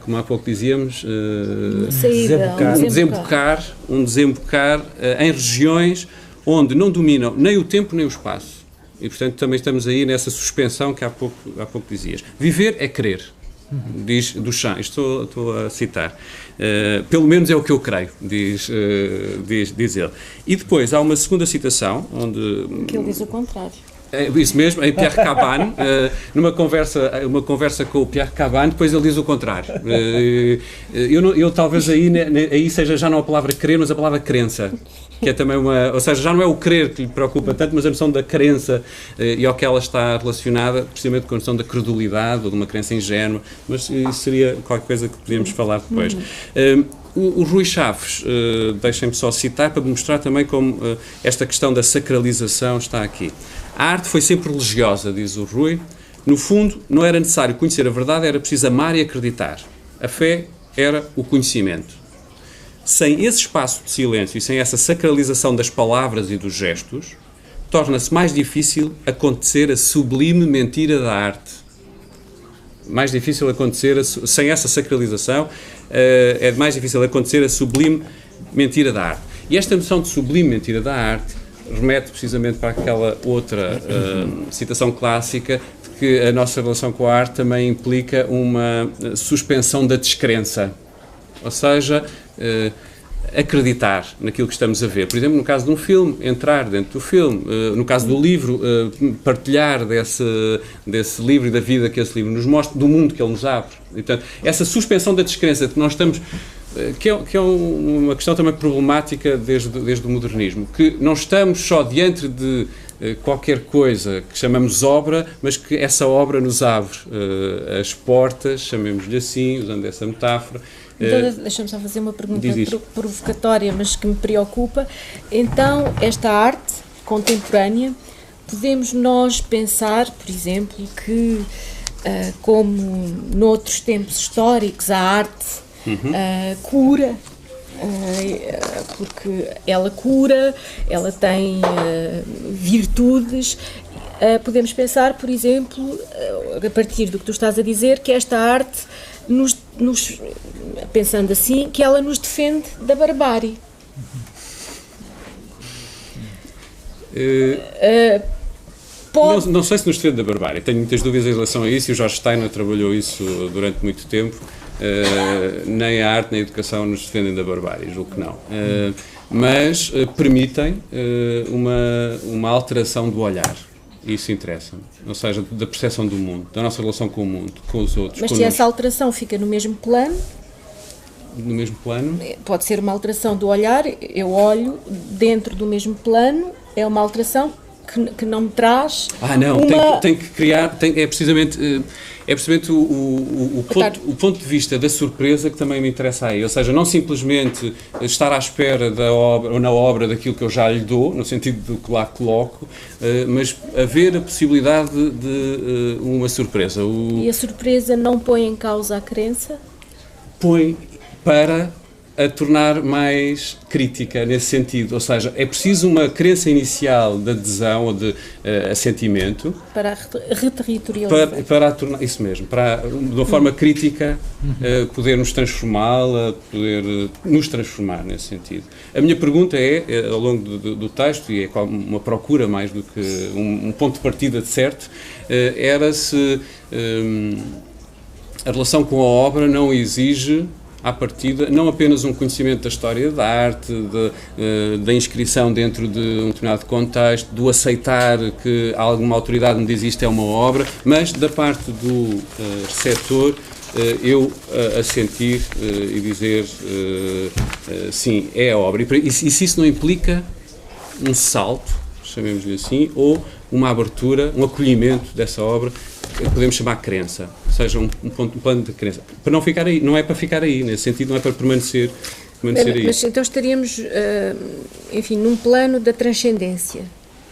como há pouco dizíamos, um desembocar em regiões onde não dominam nem o tempo nem o espaço. E, portanto, também estamos aí nessa suspensão que há pouco dizias. Viver é crer, diz Duchamp, estou a citar. Pelo menos é o que eu creio, diz ele. E depois há uma segunda citação, onde... Que ele diz o contrário. É isso mesmo, é Pierre Cabane, uma conversa com o Pierre Cabane, depois ele diz o contrário. Eu talvez aí seja já não a palavra crer, mas a palavra crença, que é também ou seja, já não é o crer que lhe preocupa tanto, mas a noção da crença e ao que ela está relacionada, precisamente com a noção da credulidade ou de uma crença ingênua, mas isso seria qualquer coisa que podíamos falar depois. O Rui Chaves, deixem-me só citar para mostrar também como esta questão da sacralização está aqui. A arte foi sempre religiosa, diz o Rui. No fundo, não era necessário conhecer a verdade, era preciso amar e acreditar. A fé era o conhecimento. Sem esse espaço de silêncio e sem essa sacralização das palavras e dos gestos, torna-se mais difícil acontecer a sublime mentira da arte. Mais difícil acontecer, sem essa sacralização, é mais difícil acontecer a sublime mentira da arte. E esta noção de sublime mentira da arte remete precisamente para aquela outra citação clássica de que a nossa relação com a arte também implica uma suspensão da descrença, ou seja, acreditar naquilo que estamos a ver. Por exemplo, no caso de um filme, entrar dentro do filme, no caso do livro, partilhar desse livro e da vida que esse livro nos mostra, do mundo que ele nos abre. Portanto, essa suspensão da descrença que nós estamos... Que é uma questão também problemática desde o modernismo, que não estamos só diante de qualquer coisa que chamamos obra, mas que essa obra nos abre as portas, chamemos-lhe assim, usando essa metáfora. Então, deixa-me só fazer uma pergunta provocatória, mas que me preocupa. Então, esta arte contemporânea, podemos nós pensar, por exemplo, que, como noutros tempos históricos, a arte cura, porque ela cura, ela tem virtudes. Podemos pensar, por exemplo, a partir do que tu estás a dizer, que esta arte, pensando assim, que ela nos defende da barbárie. Não sei se nos defende da barbárie, tenho muitas dúvidas em relação a isso, e o Jorge Steiner trabalhou isso durante muito tempo. Nem a arte nem a educação nos defendem da barbárie, julgo que não. Mas permitem uma alteração do olhar. Isso interessa-me. Ou seja, da percepção do mundo, da nossa relação com o mundo, com os outros. Mas se essa alteração fica no mesmo plano... No mesmo plano? Pode ser uma alteração do olhar, eu olho dentro do mesmo plano, é uma alteração que não me traz... tem que criar... É precisamente o ponto de vista da surpresa que também me interessa aí, ou seja, não simplesmente estar à espera da obra ou na obra daquilo que eu já lhe dou, no sentido do que lá coloco, mas haver a possibilidade de uma surpresa. E a surpresa não põe em causa a crença? Põe para a tornar mais crítica nesse sentido, ou seja, é preciso uma crença inicial de adesão ou de assentimento para reterritorializar, para tornar isso mesmo, para de uma forma crítica poder nos transformá-la, poder nos transformar nesse sentido. A minha pergunta é, ao longo do texto, e é uma procura mais do que um ponto de partida de certo, era se a relação com a obra não exige à partida, não apenas um conhecimento da história da arte, da inscrição dentro de um determinado contexto, do aceitar que alguma autoridade me diz isto é uma obra, mas da parte do receptor eu assentir e dizer sim, é a obra. E se isso não implica um salto, chamemos-lhe assim, ou uma abertura, um acolhimento dessa obra, que podemos chamar crença, ou seja, um plano de crença. Para não ficar aí, não é para ficar aí, nesse sentido não é para permanecer aí. Mas então estaríamos, enfim, num plano da transcendência.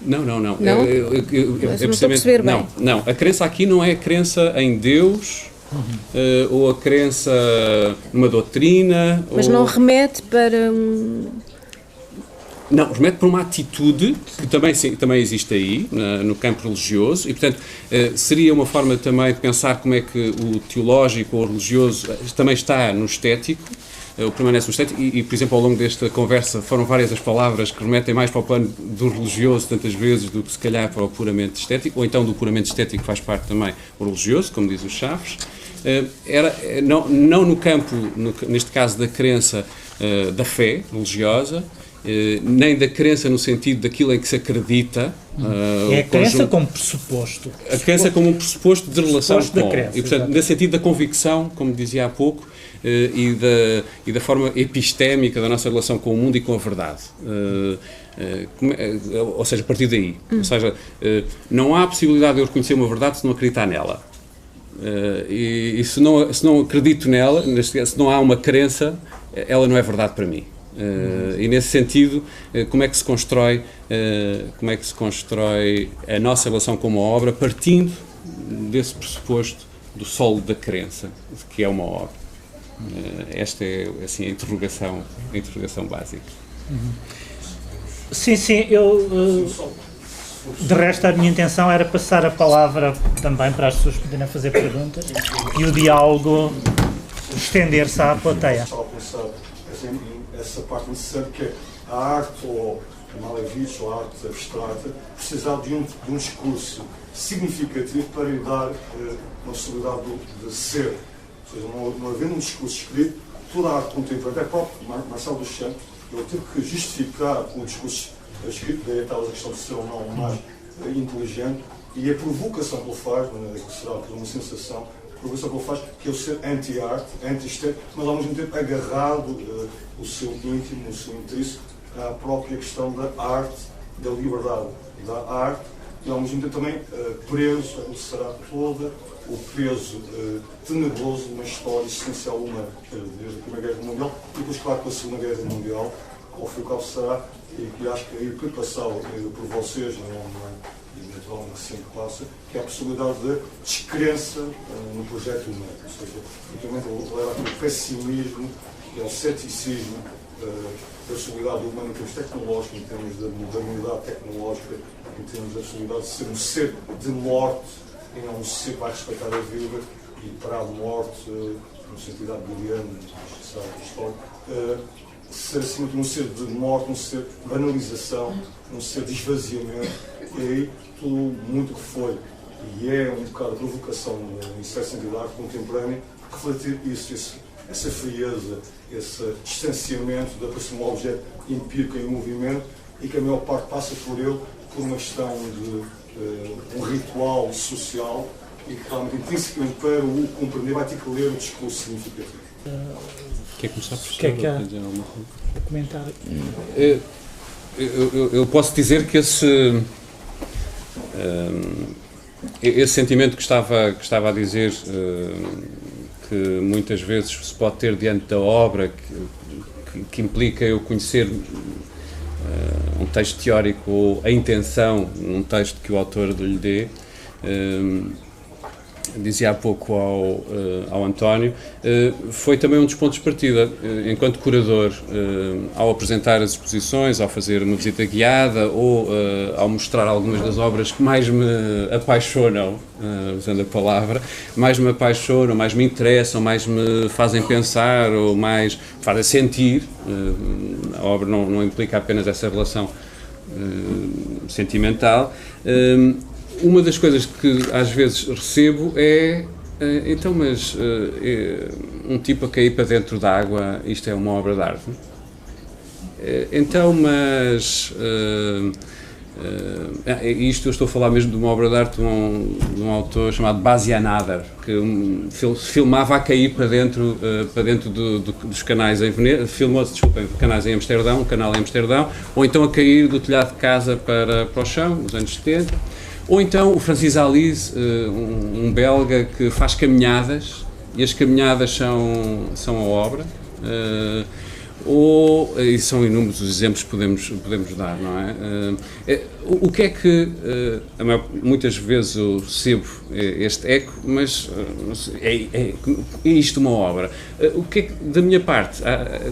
Não. Não? Mas não estou a perceber bem. Não, a crença aqui não é a crença em Deus, ou a crença numa doutrina. Mas não remete para um... Não, remete para uma atitude que também existe aí, no campo religioso, e, portanto, seria uma forma também de pensar como é que o teológico ou o religioso também está no estético, ou permanece no estético, e, por exemplo, ao longo desta conversa foram várias as palavras que remetem mais para o plano do religioso, tantas vezes, do que se calhar para o puramente estético, ou então do puramente estético faz parte também o religioso, como diz o Chaves. Não no campo, neste caso, da crença da fé religiosa, nem da crença no sentido daquilo em que se acredita. É a crença como pressuposto. A crença como um pressuposto de relação com. Crença, e, portanto, nesse sentido da convicção, como dizia há pouco, e da forma epistémica da nossa relação com o mundo e com a verdade. Ou seja, a partir daí. Ou seja, não há possibilidade de eu reconhecer uma verdade se não acreditar nela. E se não acredito nela, se não há uma crença, ela não é verdade para mim. E nesse sentido, como é que se constrói a nossa relação com uma obra partindo desse pressuposto do solo da crença, que é uma obra? Esta é assim, a interrogação básica. Sim, de resto a minha intenção era passar a palavra também para as pessoas poderem fazer perguntas e o diálogo estender-se à plateia. Estava a pensar essa parte necessária que é a arte, ou a mal é visto, ou a arte abstrata, precisar de um discurso significativo para lhe dar uma possibilidade de ser. Ou seja, não havendo um discurso escrito, toda a arte contemporânea, até próprio Marcel Duchamp, ele teve que justificar o discurso escrito, daí estava a questão de ser ou não mais inteligente, e a provocação que ele faz, que será por uma sensação, a provocação que ele faz, que é o ser anti-arte, anti-estético, mas ao mesmo tempo agarrado o seu íntimo, o seu intrínseco, à própria questão da arte, da liberdade da arte, e ao mesmo tempo também preso, ele será todo o peso tenebroso de uma história essencial humana, desde a Primeira Guerra Mundial, e depois, claro, com a Segunda Guerra Mundial, ao fim e ao cabo será, e acho que aí que passou por vocês, e naturalmente sempre passa, que é a possibilidade de descrença no projeto humano. Ou seja, ultimamente leva aquele pessimismo, que é o ceticismo da possibilidade humana em termos tecnológicos, em termos da modernidade tecnológica, em termos da possibilidade de ser um ser de morte, e não um ser que vai respeitar a vida e para a morte, no sentido abeliano, histórico, ser acima de um ser de morte, um ser de banalização, um ser de esvaziamento, e aí tudo muito que foi, e é um bocado a provocação em certo sentido da arte contemporânea, refletir isso, essa frieza, esse distanciamento da pessoa um objeto empírico em movimento, e que a maior parte passa por ele por uma questão de um ritual social, e que realmente intrinsecamente para o compreender vai ter que ler o discurso significativo. Quer começar por que é que há comentário? Eu posso dizer que esse sentimento que estava a dizer, que muitas vezes se pode ter diante da obra, que implica eu conhecer um texto teórico ou a intenção num texto que o autor lhe dê. Dizia há pouco ao António, foi também um dos pontos de partida, enquanto curador, ao apresentar as exposições, ao fazer uma visita guiada ou ao mostrar algumas das obras que mais me apaixonam, usando a palavra, mais me apaixonam, mais me interessam, mais me fazem pensar ou mais me fazem sentir. A obra não implica apenas essa relação sentimental. Uma das coisas que às vezes recebo é então, mas um tipo a cair para dentro da água, isto é uma obra de arte? Então, mas isto eu estou a falar mesmo de uma obra de arte de um autor chamado Basianader, que filmava a cair para dentro dos canais em Veneza, canais em Amsterdão, um canal em Amsterdão, ou então a cair do telhado de casa para o chão, nos anos 70. Ou então o Francis Alise, um belga que faz caminhadas, e as caminhadas são a obra, e são inúmeros os exemplos que podemos dar, não é? O que é que, muitas vezes eu recebo este eco, mas é isto uma obra? O que é que, da minha parte,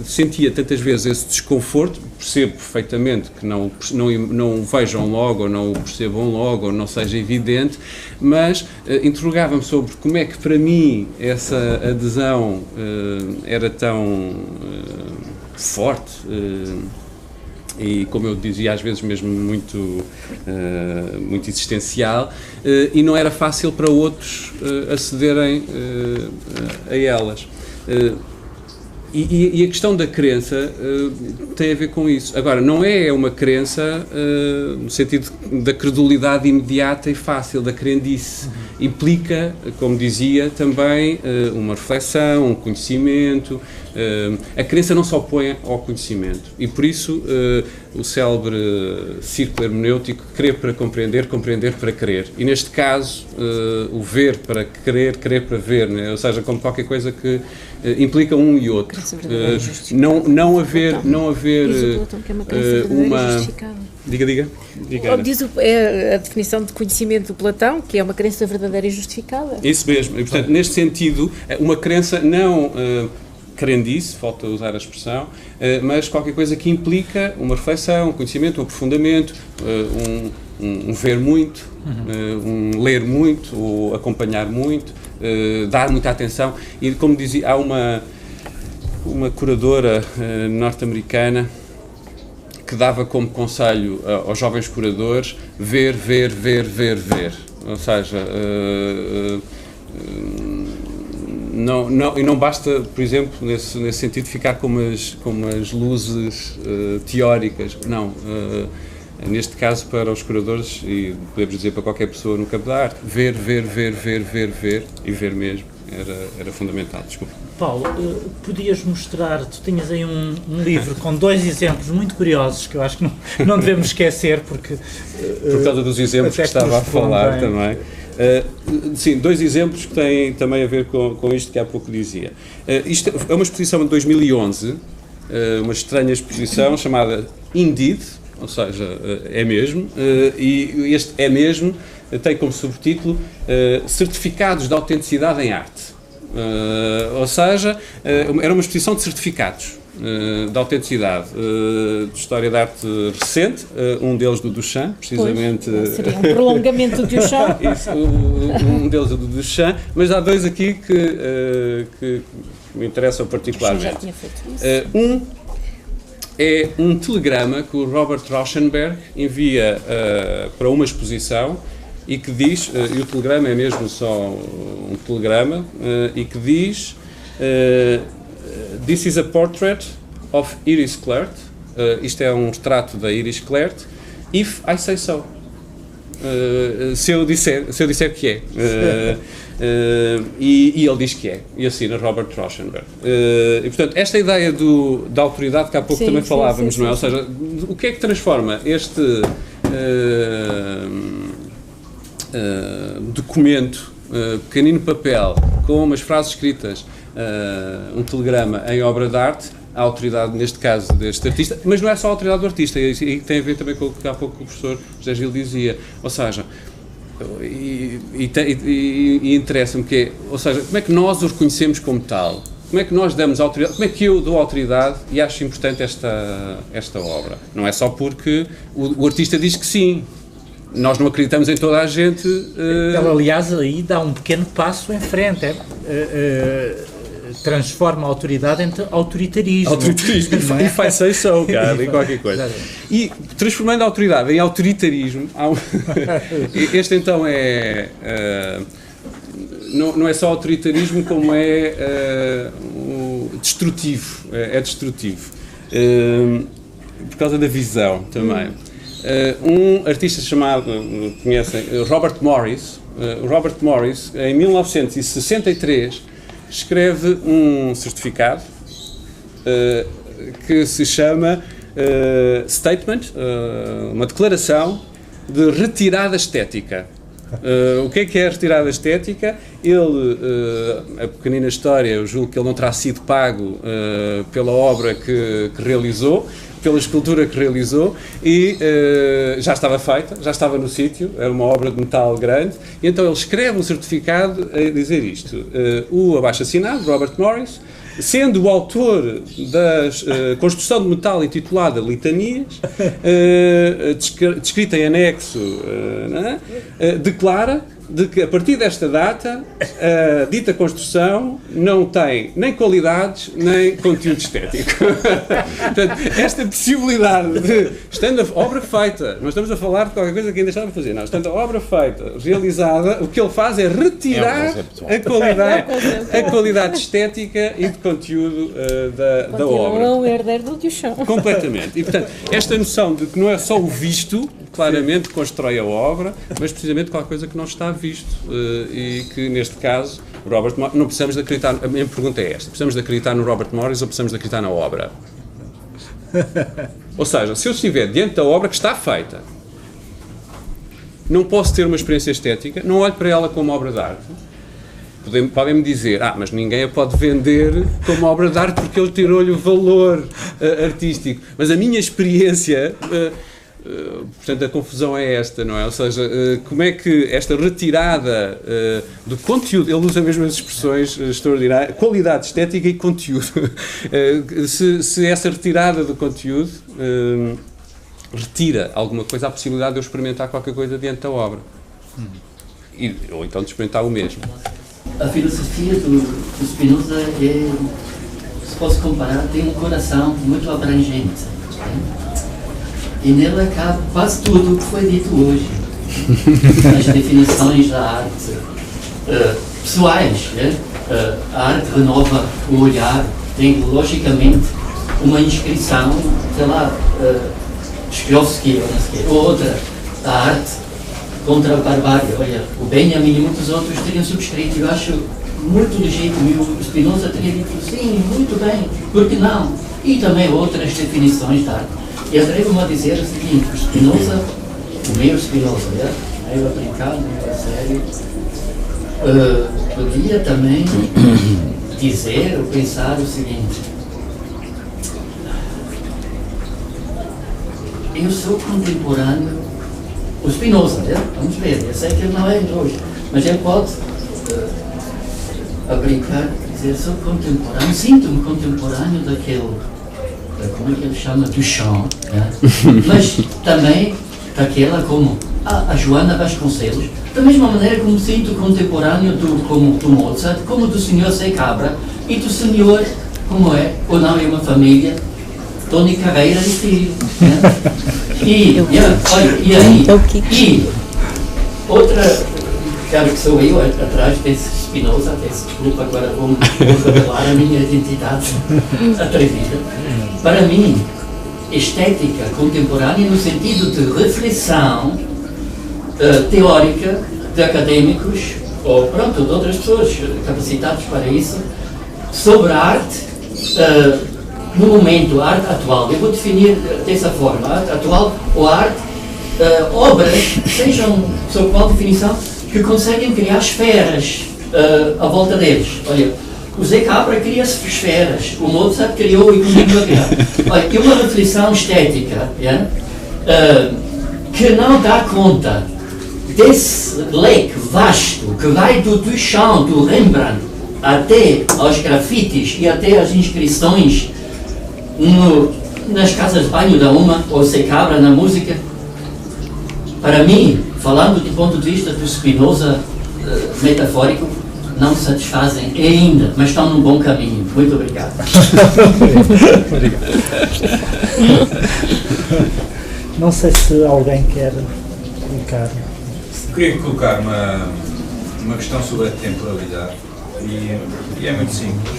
sentia tantas vezes esse desconforto, percebo perfeitamente que não o vejam logo, ou não o percebam logo, ou não seja evidente, mas interrogava-me sobre como é que para mim essa adesão era tão forte, e como eu dizia, às vezes mesmo muito existencial, e não era fácil para outros acederem a elas. E a questão da crença tem a ver com isso. Agora, não é uma crença no sentido da credulidade imediata e fácil, da crendice. Implica, como dizia, também uma reflexão, um conhecimento. A crença não se opõe ao conhecimento. E por isso o célebre círculo hermenêutico, crer para compreender, compreender para crer. E neste caso, o ver para crer, crer para ver, né? Ou seja, como qualquer coisa que implica um e outro. Não haver Diz o Platão que é uma crença verdadeira e justificada. Diga. Diz a definição de conhecimento do Platão, que é uma crença verdadeira e justificada. Isso mesmo. E, portanto, neste sentido, uma crença não crendice, falta usar a expressão, mas qualquer coisa que implica uma reflexão, um conhecimento, um aprofundamento, um ver muito, um ler muito, ou acompanhar muito, dar muita atenção. E, como dizia, há uma curadora norte-americana que dava como conselho aos jovens curadores ver. Ou seja, não basta, por exemplo, nesse sentido, ficar com as luzes teóricas. Não. Neste caso, para os curadores, e podemos dizer para qualquer pessoa no campo da arte, ver e ver mesmo era fundamental. Desculpa. Paulo, podias mostrar, tu tinhas aí um livro com 2 exemplos muito curiosos que eu acho que não devemos esquecer, porque... Por causa dos exemplos que estava a falar também. Sim, 2 exemplos que têm também a ver com isto que há pouco dizia. Isto é uma exposição de 2011, uma estranha exposição chamada Indeed, ou seja, é mesmo, e este é mesmo tem como subtítulo Certificados de Autenticidade em Arte. Ou seja, era uma exposição de certificados de autenticidade, de história da arte recente, um deles do Duchamp, precisamente. Pois, seria um prolongamento do Duchamp. Isso, um deles do Duchamp, mas há 2 aqui que me interessam particularmente. Já tinha feito isso. É um telegrama que o Robert Rauschenberg envia para uma exposição e que diz, e o telegrama é mesmo só um telegrama, e que diz This is a portrait of Iris Clert, isto é um retrato da Iris Clert, if I say so. Se eu disser que é. E ele diz que é, e assina Robert Rauschenberg. E portanto, esta ideia da autoridade que há pouco também falávamos, não é? Ou seja, o que é que transforma este documento, pequenino papel, com umas frases escritas, um telegrama em obra de arte, a autoridade, neste caso, deste artista, mas não é só a autoridade do artista, e tem a ver também com o que há pouco o professor José Gil dizia, ou seja, e interessa-me que é, ou seja, como é que nós o reconhecemos como tal? Como é que nós damos autoridade? Como é que eu dou autoridade e acho importante esta obra? Não é só porque o artista diz que sim. Nós não acreditamos em toda a gente. Ele, aliás, aí dá um pequeno passo em frente. Transforma a autoridade em autoritarismo. Autoritarismo. E faz isso, cara, e qualquer coisa. E transformando a autoridade em autoritarismo, este então não é só autoritarismo, como é destrutivo. É destrutivo. Por causa da visão também. Um artista chamado, conhecem, Robert Morris. Robert Morris, em 1963, escreve um certificado que se chama Statement, uma declaração de retirada estética. O que é a retirada estética? Ele, a pequenina história, eu julgo que ele não terá sido pago pela obra que realizou, pela escultura que realizou, e já estava feita, já estava no sítio, era uma obra de metal grande, e então ele escreve um certificado a dizer isto. O abaixo-assinado, Robert Morris, sendo o autor da construção de metal intitulada Litanias, descrita em anexo, declara de que, a partir desta data, a dita construção não tem nem qualidades, nem conteúdo estético. Portanto, esta possibilidade de, estando a obra feita, não estamos a falar de qualquer coisa que ainda estava a fazer, não, estando a obra feita, realizada, o que ele faz é retirar a qualidade estética e de conteúdo da obra. Continua um herdeiro do Duchamp. Completamente. E, portanto, esta noção de que não é só o visto, claramente constrói a obra, mas precisamente qualquer coisa que não está visto. E que, neste caso, Robert Morris, não precisamos de acreditar, a minha pergunta é esta, precisamos de acreditar no Robert Morris ou precisamos de acreditar na obra? Ou seja, se eu estiver diante da obra que está feita, não posso ter uma experiência estética, não olho para ela como obra de arte. Podem-me dizer, mas ninguém a pode vender como obra de arte porque ele tirou-lhe o valor artístico. Mas a minha experiência, portanto, a confusão é esta, não é? Ou seja, como é que esta retirada do conteúdo, ele usa mesmo as expressões extraordinárias, qualidade estética e conteúdo. Se essa retirada do conteúdo retira alguma coisa, a possibilidade de eu experimentar qualquer coisa diante da obra. Ou então de experimentar o mesmo. A filosofia do Spinoza é, se posso comparar, tem um coração muito abrangente. E nela cabe quase tudo o que foi dito hoje. As definições da arte pessoais. A arte renova o olhar, tem logicamente uma inscrição, sei lá, Shklovsky ou outra, a arte contra a barbárie. Olha, o Benjamin e muitos outros teriam subscrito. Eu acho muito legítimo. E o Spinoza teria dito, sim, muito bem, por que não? E também outras definições da arte. E atrevo-me a dizer o seguinte, o Spinoza, o meu Spinoza, meio aplicado, meio a sério, podia também dizer ou pensar o seguinte: eu sou contemporâneo, o Spinoza, vamos ver, eu sei que ele não é hoje, mas ele pode brincar, dizer, sou contemporâneo, sinto-me contemporâneo daquele, como é que ele chama, Duchamp, mas também daquela como a Joana Vasconcelos, da mesma maneira como sinto contemporâneo como do Mozart, como do senhor Seabra e do senhor, como é, ou não é uma família, Tony Carreira e filho. E outra, claro que sou eu atrás desse Spinoza, desculpa, agora vou revelar a minha identidade atrevida. Para mim, estética contemporânea no sentido de reflexão teórica de académicos ou pronto, de outras pessoas capacitadas para isso, sobre a arte no momento, a arte atual. Eu vou definir dessa forma, a arte atual ou a arte, obras, sejam sob qual definição, que conseguem criar esferas à volta deles. Olha, o Zé Cabra cria esferas, o Mozart criou e continua a criar. Olha, é uma reflexão estética que não dá conta desse leque vasto que vai do Duchamp, do Rembrandt, até aos grafites e até às inscrições nas casas de banho da Uma ou Zé Cabra na música. Para mim, falando do ponto de vista do Spinoza metafórico, não satisfazem ainda, mas estão num bom caminho. Muito obrigado. Não sei se alguém quer colocar. Queria colocar uma questão sobre a temporalidade e é muito simples.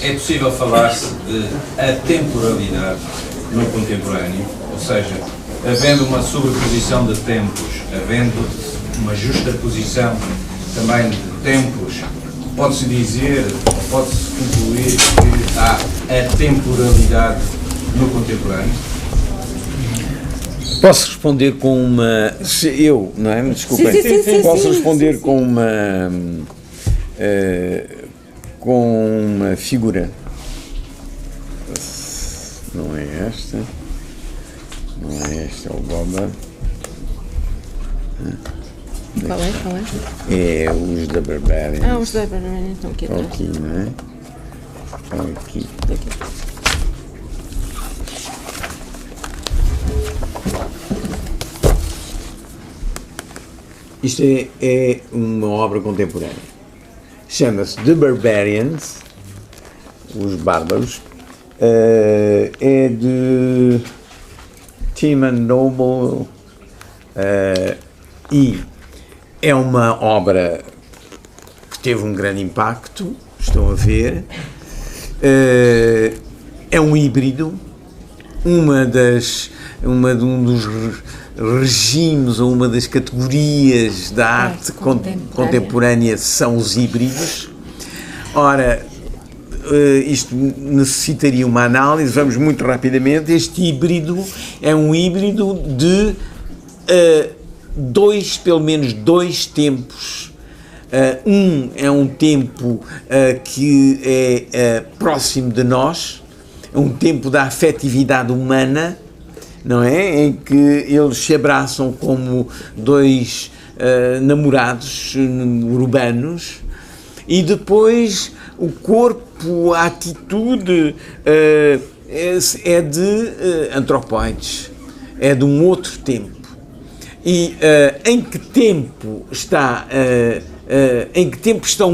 É possível falar-se de atemporalidade no contemporâneo, ou seja, havendo uma sobreposição de tempos, havendo uma justaposição também de tempos, pode-se dizer, pode-se concluir que há atemporalidade no contemporâneo? Posso responder com uma... não é? Me desculpem. Sim, Posso responder com uma figura. Não é esta. Não é esta, é o Boba. Qual é? É os da Barbarian. Os da Barbarian estão aqui atrás. Aqui, não é? Estão aqui. Isto é uma obra contemporânea. Chama-se The Barbarians, Os Bárbaros. É de Timon Noble e é uma obra que teve um grande impacto, estão a ver. É um híbrido, um dos regimes ou uma das categorias da arte contemporânea são os híbridos. Ora, isto necessitaria uma análise, vamos muito rapidamente. Este híbrido é um híbrido de pelo menos dois tempos. É um tempo que é próximo de nós, um tempo da afetividade humana, não é? Em que eles se abraçam como dois namorados urbanos, e depois o corpo, a atitude é de antropóides, é de um outro tempo. E em que tempo estão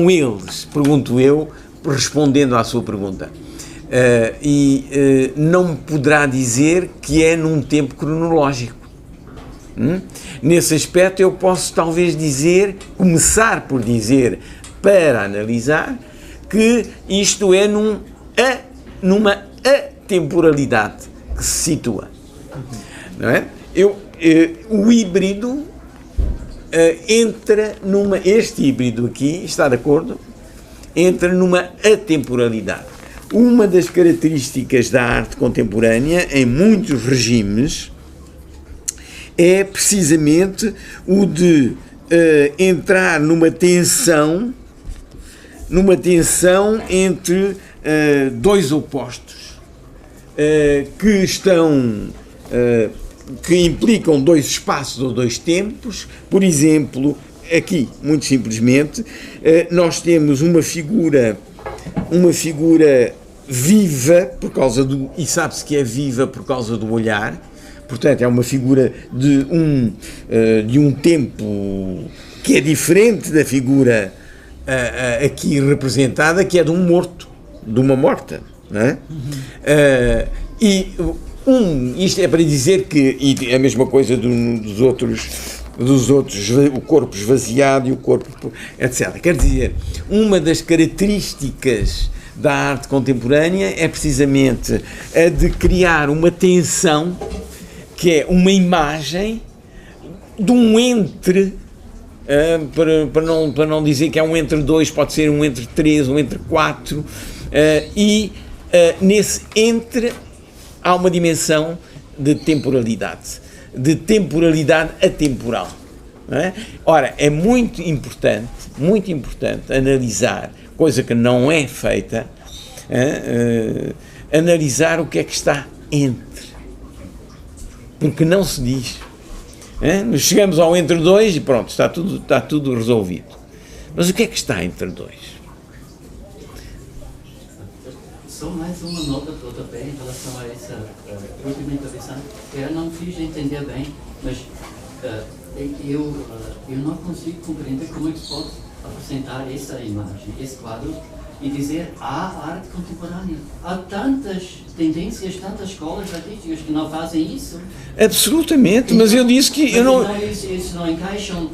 eles, pergunto eu, respondendo à sua pergunta. Não me poderá dizer que é num tempo cronológico. Nesse aspecto eu posso talvez começar por dizer, para analisar, que isto é numa atemporalidade que se situa. Não é? O híbrido este híbrido aqui, está de acordo? Entra numa atemporalidade. Uma das características da arte contemporânea, em muitos regimes, é precisamente o de entrar numa tensão entre dois opostos que implicam dois espaços ou dois tempos. Por exemplo, aqui, muito simplesmente, nós temos uma figura viva e sabe-se que é viva por causa do olhar. Portanto, é uma figura de um tempo que é diferente da figura aqui representada, que é de um morto, de uma morta, não é? Isto é para dizer que, e é a mesma coisa dos outros, o corpo esvaziado e o corpo, etc. Quer dizer, uma das características da arte contemporânea é precisamente a de criar uma tensão, que é uma imagem de um entre, para não dizer que é um entre dois, pode ser um entre três, um entre quatro, nesse entre há uma dimensão de temporalidade atemporal. Não é? Ora, é muito importante analisar, coisa que não é feita, analisar o que é que está entre. Porque não se diz. Chegamos ao entre dois e pronto, está tudo resolvido. Mas o que é que está entre dois? Só mais uma nota para o rodapé em relação a essa última intervenção, que eu não fiz entender bem, mas eu não consigo compreender como é que se pode apresentar essa imagem, esse quadro, e dizer há arte contemporânea. Há tantas tendências, tantas escolas artísticas que não fazem isso. Absolutamente, mas eu disse que eu não... Isso não encaixam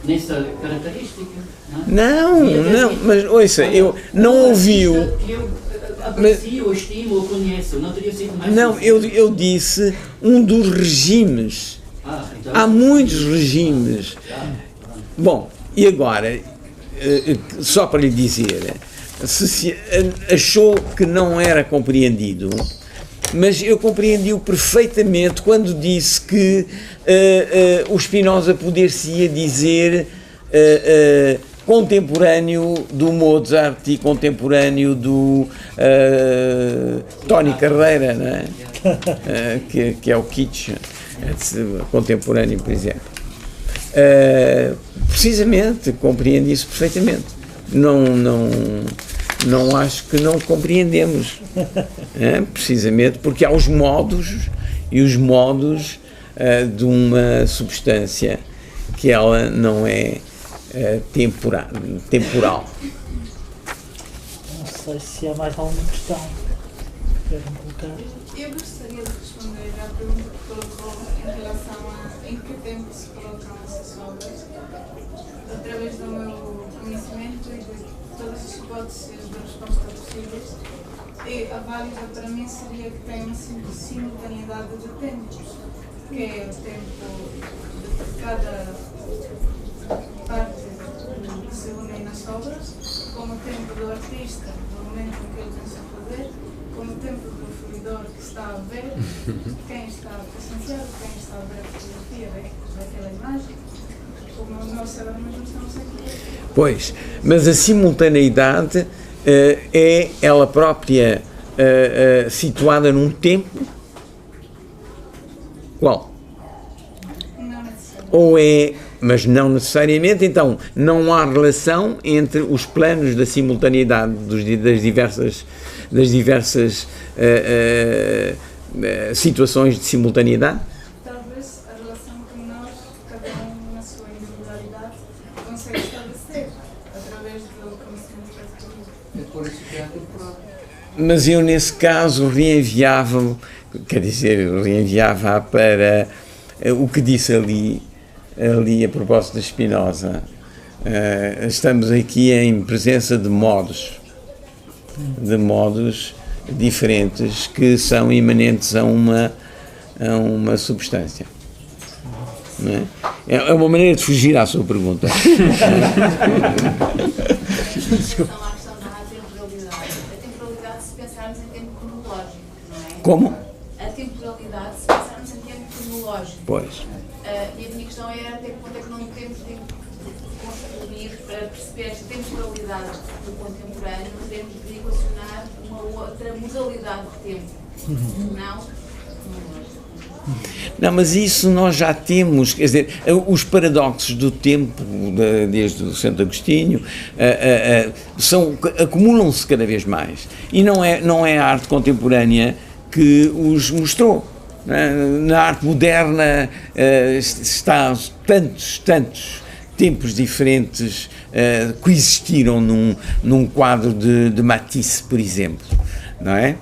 nessa característica? Não, mas ouça, eu não ouviu. Eu aprecio, estimo, eu conheço, não teria sido mais. Não, eu disse um dos regimes. Então, há muitos regimes. Bom, e agora, só para lhe dizer, se achou que não era compreendido, mas eu compreendi-o perfeitamente quando disse que o Spinoza poder-se-ia dizer contemporâneo do Mozart e contemporâneo do Tony Carreira, não é? Que é o Kitsch, contemporâneo, por exemplo. Precisamente, compreendi isso perfeitamente. Não acho que não compreendemos, precisamente porque há os modos de uma substância que ela não é temporal. Não sei se há mais alguma questão que queiram colocar. Eu gostaria de responder à pergunta que colocou em relação a em que tempo se colocam essas obras. Através do meu conhecimento e de todas as hipóteses de resposta possíveis, e a válida para mim seria que tem uma simultaneidade de tempos, que é o tempo de cada parte que se une nas obras, como o tempo do artista, no momento em que ele pensa fazer, como o tempo do fruidor que está a ver, quem está a presenciar, quem está a ver a fotografia daquela imagem, como nós sabemos, não estamos aqui. Pois, mas a simultaneidade é ela própria situada num tempo? Qual? Não necessariamente. Ou é, mas não necessariamente, então não há relação entre os planos da simultaneidade das diversas situações de simultaneidade? Talvez a relação que nós, cada um na sua individualidade, consegue estabelecer através do conhecimento que adquiriu. É por isso que há temporada. Mas eu, nesse caso, reenviava para o que disse ali a propósito de Spinoza. Estamos aqui em presença de modos diferentes que são imanentes a uma substância. Não é? É uma maneira de fugir à sua pergunta. Como? A temporalidade, se pensarmos em tempo cronológico. Pois. E a minha questão era até que ponto é que não temos de construir para perceber esta temporalidade do contemporâneo, não temos de equacionar uma outra modalidade de tempo. Não? Não, mas isso nós já temos, quer dizer, os paradoxos do tempo, desde o Santo Agostinho, acumulam-se cada vez mais. E não é a arte contemporânea que os mostrou. Na arte moderna está tantos tempos diferentes coexistiram num quadro de Matisse, por exemplo, não é?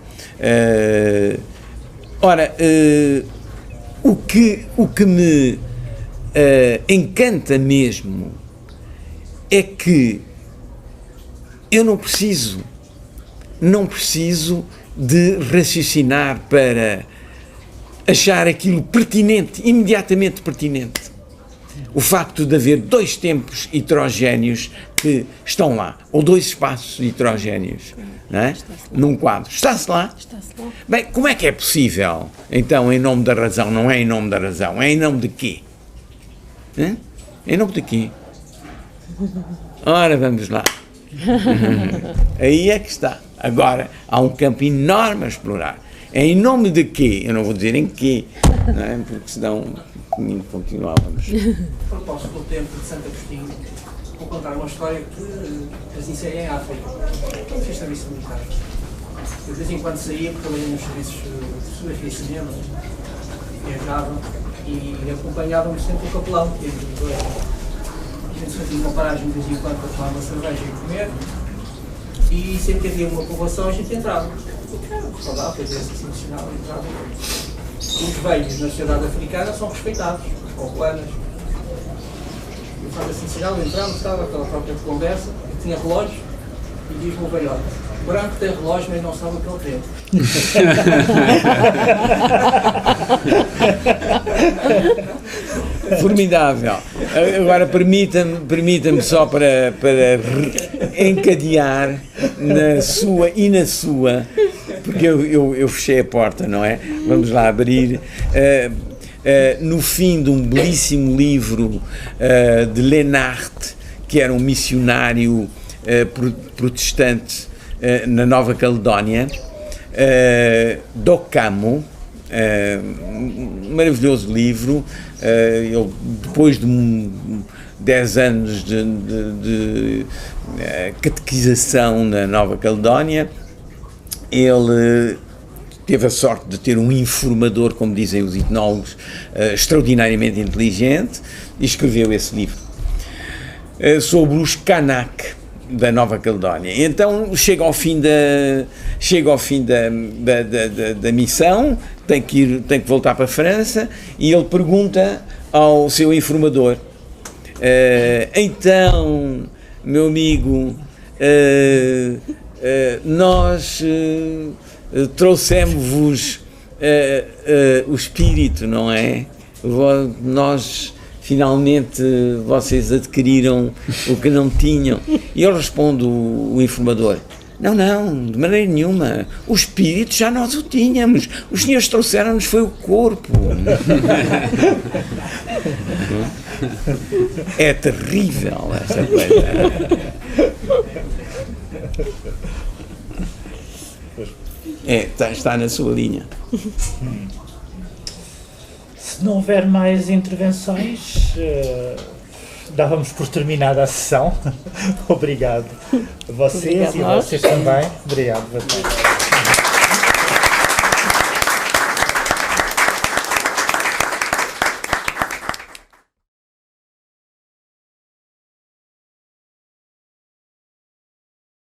Ora, o que me encanta mesmo é que eu não preciso de raciocinar para achar aquilo pertinente, imediatamente pertinente. O facto de haver dois tempos heterogéneos que estão lá, ou dois espaços heterogéneos, não é? Num quadro. Está-se lá? Bem, como é que é possível, então, em nome da razão? Não é em nome da razão, é em nome de quê? Em nome de quê? Ora, vamos lá. Aí é que está. Agora, há um campo enorme a explorar. É em nome de quê? Eu não vou dizer em quê, não é? Porque senão continuávamos. A propósito do tempo de Santo Agostinho, vou contar uma história que se iniciei em África. Eu fiz serviço militar. Eu de vez em quando saía, porque trabalhei nos serviços de fotografia e cinema, viajava e acompanhava-me sempre o capelão, que teve dois. A gente fazia uma paragem de vez em quando para tomar uma cerveja e comer, e sempre que havia uma povoação a gente entrava. Saudade, foi exercício nacional, entrava. Os velhos na sociedade africana são respeitados, ou planas. Eu faço assim sinal, entramos, estava aquela própria conversa, tinha relógio, e diz-me o velhote: o branco tem relógio, mas não sabe o que ele tem. Formidável. Agora permita-me só para encadear na sua, porque eu fechei a porta, não é? Vamos lá abrir. No fim de um belíssimo livro de Lenart, que era um missionário protestante na Nova Caledónia, Docamo, um maravilhoso livro. Ele, depois de 10 anos de catequização na Nova Caledónia, ele teve a sorte de ter um informador, como dizem os etnólogos, extraordinariamente inteligente, e escreveu esse livro sobre os Kanak da Nova Caledónia. Então chega ao fim da missão, tem que voltar para a França, e ele pergunta ao seu informador: então, meu amigo, nós trouxemos-vos o espírito, não é? Nós, finalmente, vocês adquiriram o que não tinham. E ele responde, o informador: não, de maneira nenhuma. O espírito já nós o tínhamos. Os senhores trouxeram-nos foi o corpo. É terrível essa coisa. Está na sua linha. Se não houver mais intervenções, dávamos por terminada a sessão. Obrigado a vocês. Obrigado, e a vocês também. Obrigado.